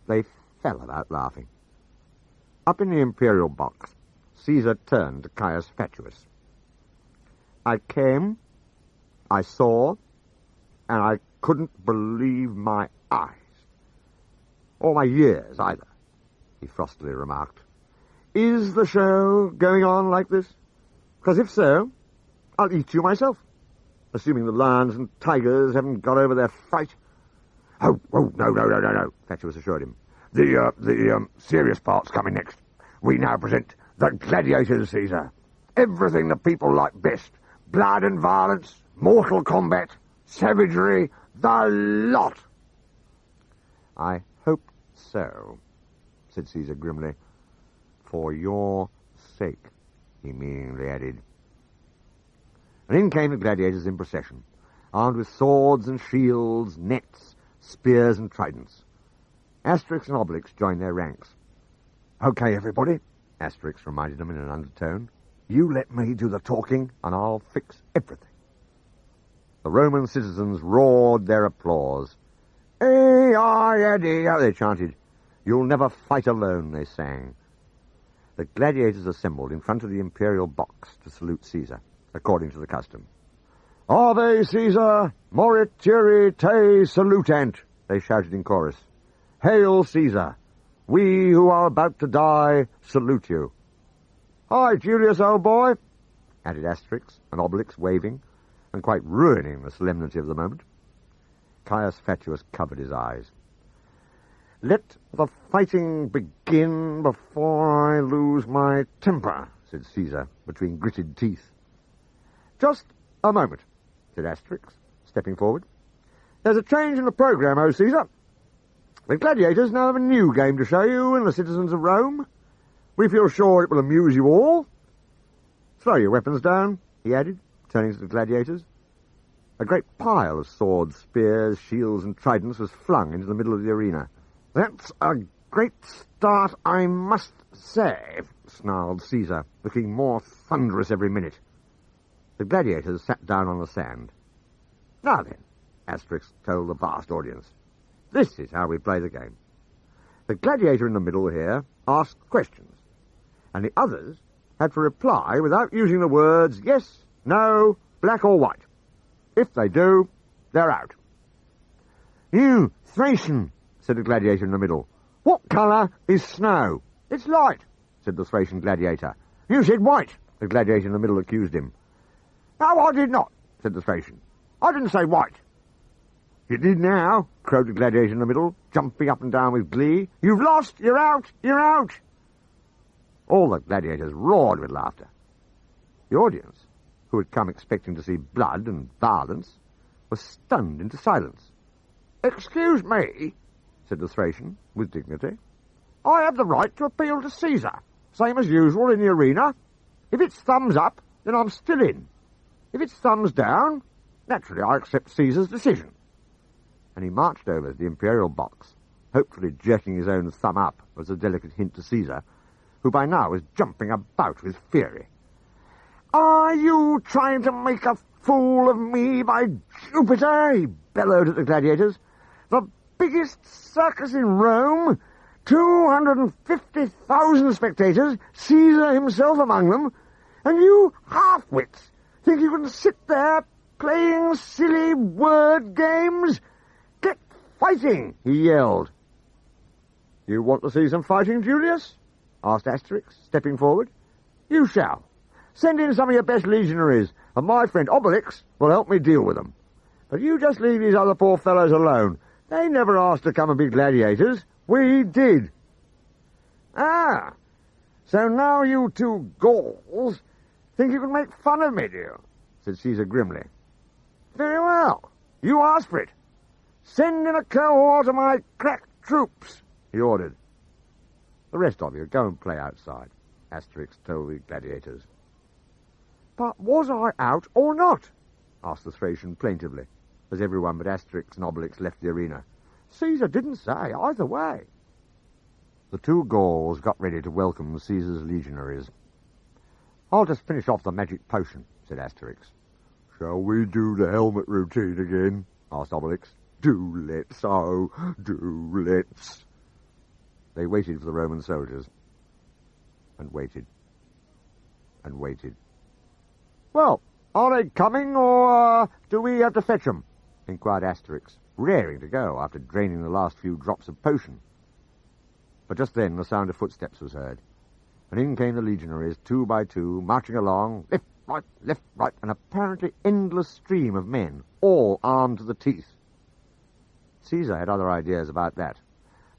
They fell about laughing. Up in the imperial box, Caesar turned to Caius Fatuus. "I came, I saw, and I couldn't believe my eyes. Or my ears, either," he frostily remarked. Is the show going on like this? Because if so, I'll eat you myself, assuming the lions and tigers haven't got over their fright. Oh, no, Fatuous assured him. The serious part's coming next. We now present the Gladiators, Caesar. Everything the people like best. Blood and violence, mortal combat, savagery, the lot. I hope so, said Caesar grimly. For your sake, he meaningly added. And in came the gladiators in procession, armed with swords and shields, nets, spears and tridents. Asterix and Obelix joined their ranks. Okay, everybody, Asterix reminded them in an undertone. You let me do the talking, and I'll fix everything. The Roman citizens roared their applause. A-I-A-D, they chanted. You'll never fight alone, they sang. The gladiators assembled in front of the imperial box to salute Caesar, according to the custom. Ave Caesar, morituri te salutant, they shouted in chorus. Hail Caesar! We who are about to die salute you. Hi, Julius, old boy, added Asterix and Obelix, waving, and quite ruining the solemnity of the moment. Caius Fatuus covered his eyes. Let the fighting begin before I lose my temper, said Caesar, between gritted teeth. Just a moment, said Asterix, stepping forward. There's a change in the programme, O Caesar. The gladiators now have a new game to show you and the citizens of Rome. We feel sure it will amuse you all. Throw your weapons down, he added, turning to the gladiators. A great pile of swords, spears, shields, and tridents was flung into the middle of the arena. That's a great start, I must say, snarled Caesar, looking more thunderous every minute. The gladiators sat down on the sand. Now then, Asterix told the vast audience, this is how we play the game. The gladiator in the middle here asked questions, and the others had to reply without using the words yes, no, black or white. If they do, they're out. You, Thracian, said the gladiator in the middle. What colour is snow? It's light, said the Thracian gladiator. You said white, the gladiator in the middle accused him. No, I did not, said the Thracian. I didn't say white. You did now, crowed the gladiator in the middle, jumping up and down with glee. You've lost, you're out, you're out. All the gladiators roared with laughter. The audience, who had come expecting to see blood and violence, was stunned into silence. Excuse me, said the Thracian, with dignity. I have the right to appeal to Caesar, same as usual in the arena. If it's thumbs up, then I'm still in. If it's thumbs down, naturally I accept Caesar's decision. And he marched over to the imperial box, hopefully jerking his own thumb up as a delicate hint to Caesar, who by now was jumping about with fury. Are you trying to make a fool of me, by Jupiter? He bellowed at the gladiators. The biggest circus in Rome, 250,000 spectators, Caesar himself among them, and you half-wits think you can sit there playing silly word games? Get fighting, he yelled. You want to see some fighting, Julius? Asked Asterix, stepping forward. You shall. Send in some of your best legionaries, and my friend Obelix will help me deal with them. But you just leave these other poor fellows alone. They never asked to come and be gladiators. We did. Ah, so now you two Gauls think you can make fun of me, do you? Said Caesar grimly. Very well. You asked for it. Send in a cohort of my crack troops, he ordered. The rest of you go and play outside, Asterix told the gladiators. But was I out or not? Asked the Thracian plaintively, as everyone but Asterix and Obelix left the arena. Caesar didn't say either way. The two Gauls got ready to welcome Caesar's legionaries. I'll just finish off the magic potion, said Asterix. Shall we do the helmet routine again? Asked Obelix. Do let's, oh, do let's. They waited for the Roman soldiers, and waited, and waited. Well, are they coming, or do we have to fetch them? Inquired Asterix, raring to go after draining the last few drops of potion. But just then the sound of footsteps was heard, and in came the legionaries, 2 by 2, marching along, left, right, an apparently endless stream of men, all armed to the teeth. Caesar had other ideas about that.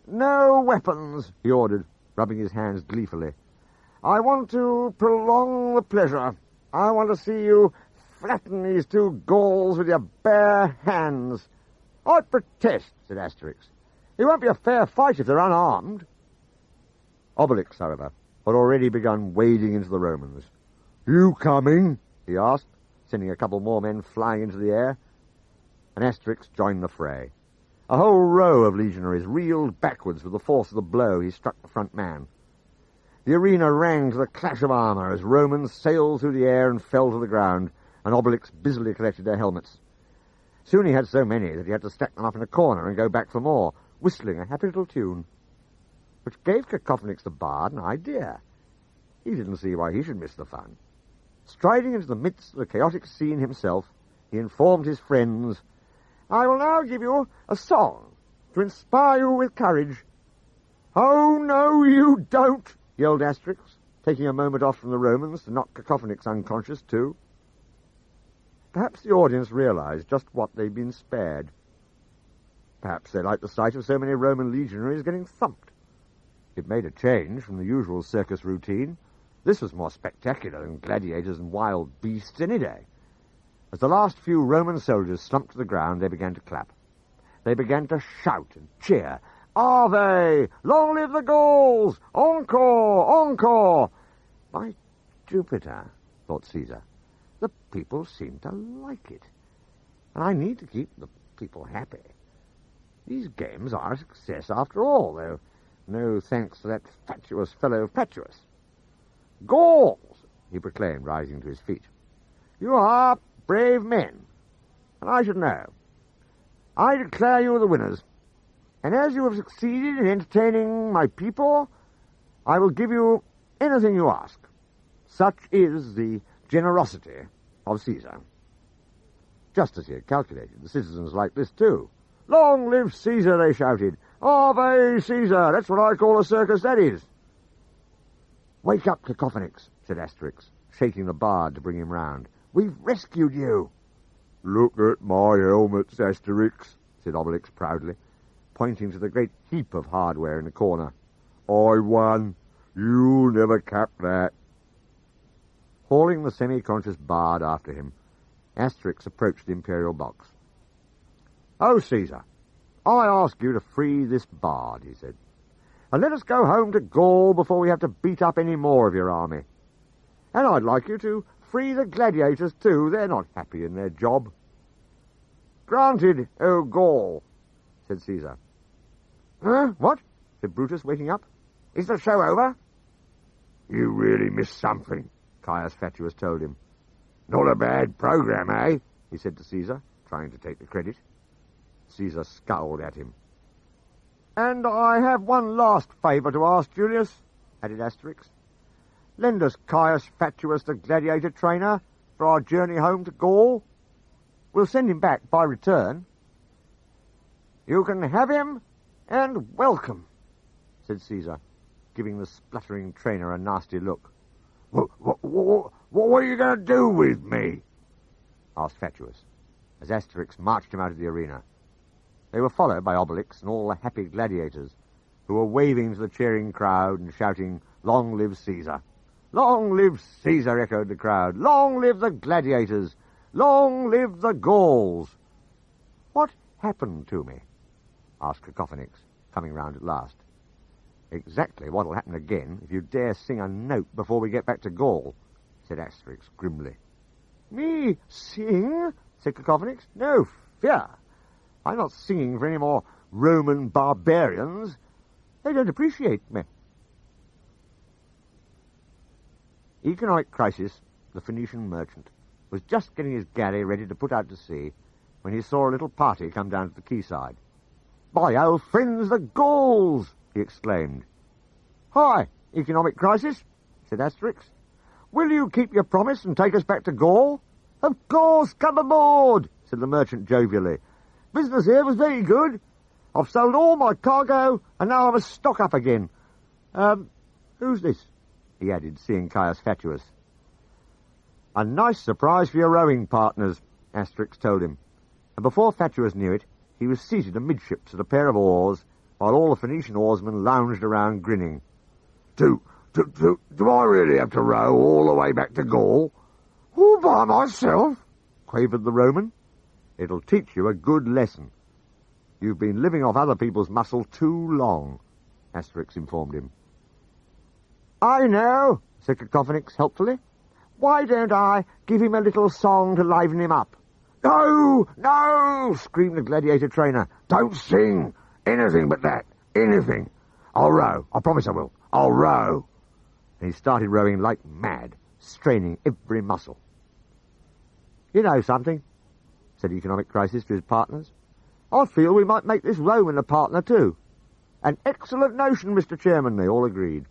"No weapons," he ordered, rubbing his hands gleefully. "I want to prolong the pleasure. I want to see you flatten these 2 Gauls with your bare hands." "I protest," said Asterix. "It won't be a fair fight if they're unarmed." Obelix, however, had already begun wading into the Romans. "You coming?" he asked, sending a couple more men flying into the air. And Asterix joined the fray. A whole row of legionaries reeled backwards with the force of the blow he struck the front man. The arena rang to the clash of armour as Romans sailed through the air and fell to the ground, and Obelix busily collected their helmets. Soon he had so many that he had to stack them up in a corner and go back for more, whistling a happy little tune, which gave Cacophonix the bard an idea. He didn't see why he should miss the fun. Striding into the midst of the chaotic scene himself, he informed his friends, "I will now give you a song to inspire you with courage." "Oh, no, you don't," yelled Asterix, taking a moment off from the Romans to knock Cacophonix unconscious, too. Perhaps the audience realized just what they'd been spared. Perhaps they liked the sight of so many Roman legionaries getting thumped. It made a change from the usual circus routine. This was more spectacular than gladiators and wild beasts any day. As the last few Roman soldiers slumped to the ground, they began to clap. They began to shout and cheer. "Ave! Long live the Gauls! Encore! Encore!" By Jupiter, thought Caesar, the people seem to like it. And I need to keep the people happy. These games are a success after all, though no thanks to that fatuous fellow Fatuous. "Gauls," he proclaimed, rising to his feet, "you are brave men, and I should know. I declare you the winners, and as you have succeeded in entertaining my people, I will give you anything you ask. Such is the generosity of Caesar." Just as he had calculated, the citizens liked this too. "Long live Caesar," they shouted. "Ave Caesar! That's what I call a circus, that is." "Wake up, Cacophonix," said Asterix, shaking the bard to bring him round. "We've rescued you." "Look at my helmets, Asterix," said Obelix proudly, pointing to the great heap of hardware in the corner. "I won. You'll never cap that." Hauling the semi-conscious bard after him, Asterix approached the imperial box. "Oh, Caesar, I ask you to free this bard," he said, "and let us go home to Gaul before we have to beat up any more of your army. And I'd like you to free the gladiators, too. They're not happy in their job." "Granted, O Gaul," said Caesar. "What?" said Brutus, waking up. "Is the show over?" "You really missed something," Caius Fatuus told him. "Not a bad program, eh?" he said to Caesar, trying to take the credit. Caesar scowled at him. "And I have one last favour to ask, Julius," added Asterix. "Lend us Caius Fatuus, the gladiator trainer, for our journey home to Gaul. We'll send him back by return." "You can have him, and welcome," said Caesar, giving the spluttering trainer a nasty look. What are you going to do with me?" asked Fatuus, as Asterix marched him out of the arena. They were followed by Obelix and all the happy gladiators, who were waving to the cheering crowd and shouting, "Long live Caesar!" "Long live Caesar!" echoed the crowd. "Long live the gladiators! Long live the Gauls!" "What happened to me?" asked Cacophonix, coming round at last. "Exactly what'll happen again if you dare sing a note before we get back to Gaul," said Asterix grimly. "Me sing?" said Cacophonix. "No fear. I'm not singing for any more Roman barbarians. They don't appreciate me." Economic Crisis, the Phoenician merchant, was just getting his galley ready to put out to sea when he saw a little party come down to the quayside. "My old friends, the Gauls!" he exclaimed. "Hi, Economic Crisis," said Asterix. "Will you keep your promise and take us back to Gaul?" "Of course, come aboard," said the merchant jovially. "Business here was very good. I've sold all my cargo, and now I must stock up again. Who's this?" he added, seeing Caius Fatuus. A nice surprise for your rowing partners, Asterix told him, and before Fatuus knew it, he was seated amidships at a pair of oars, while all the Phoenician oarsmen lounged around grinning. Do I really have to row all the way back to Gaul? All by myself? Quavered the Roman. It'll teach you a good lesson. You've been living off other people's muscle too long, Asterix informed him. I know, said Cacophonix helpfully. Why don't I give him a little song to liven him up? No, no, screamed the gladiator trainer. Don't sing. Anything but that. Anything. I'll row. I promise I will. I'll row. And he started rowing like mad, straining every muscle. You know something, said Economic Crisis to his partners. I feel we might make this Roman a partner too. An excellent notion, Mr. Chairman, they all agreed.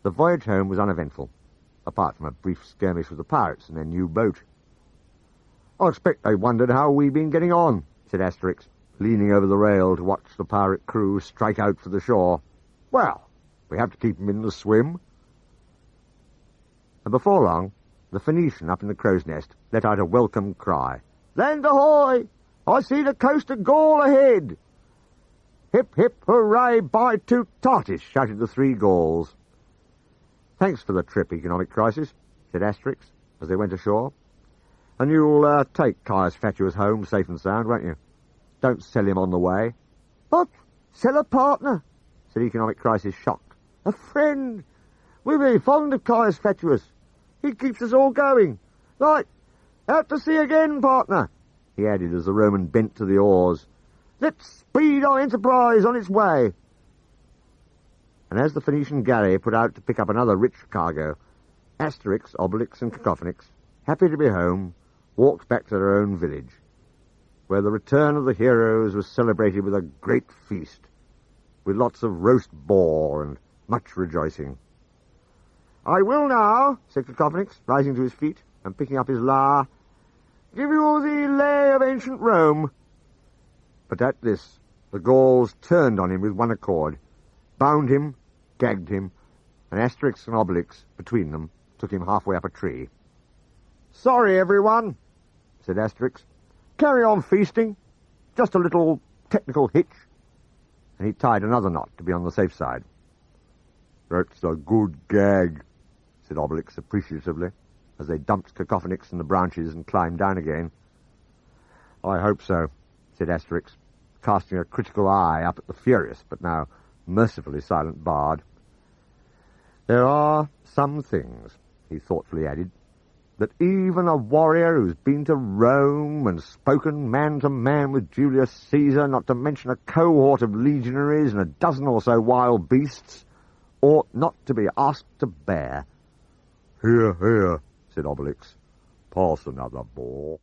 The voyage home was uneventful, apart from a brief skirmish with the pirates and their new boat. I expect they wondered how we'd been getting on, said Asterix, leaning over the rail to watch the pirate crew strike out for the shore. Well, we have to keep them in the swim. And before long, the Phoenician up in the crow's nest let out a welcome cry. Land ahoy! I see the coast of Gaul ahead! Hip, hip, hooray, by Tootatatis, shouted the three Gauls. Thanks for the trip, Economic Crisis, said Asterix, as they went ashore. And you'll take Caius Fatuus home safe and sound, won't you? Don't sell him on the way. But sell a partner, said Economic Crisis, shocked. A friend. We're very fond of Caius Fatuus. He keeps us all going. Right, out to sea again, partner, he added as the Roman bent to the oars. Let's speed our enterprise on its way. And as the Phoenician galley put out to pick up another rich cargo, Asterix, Obelix, and Cacophonix, happy to be home, walked back to their own village, where the return of the heroes was celebrated with a great feast, with lots of roast boar and much rejoicing. I will now, said Cacophonix, rising to his feet and picking up his lyre, give you the lay of ancient Rome. But at this, the Gauls turned on him with one accord, bound him, gagged him, and Asterix and Obelix, between them, took him halfway up a tree. Sorry, everyone, said Asterix. Carry on feasting. Just a little technical hitch. And he tied another knot to be on the safe side. That's a good gag, said Obelix appreciatively, as they dumped Cacophonix in the branches and climbed down again. I hope so, said Asterix, casting a critical eye up at the furious but now mercifully silent bard. There are some things, he thoughtfully added, that even a warrior who's been to Rome and spoken man-to-man with Julius Caesar, not to mention a cohort of legionaries and a dozen or so wild beasts, ought not to be asked to bear. Here, here, said Obelix. Pass another boar.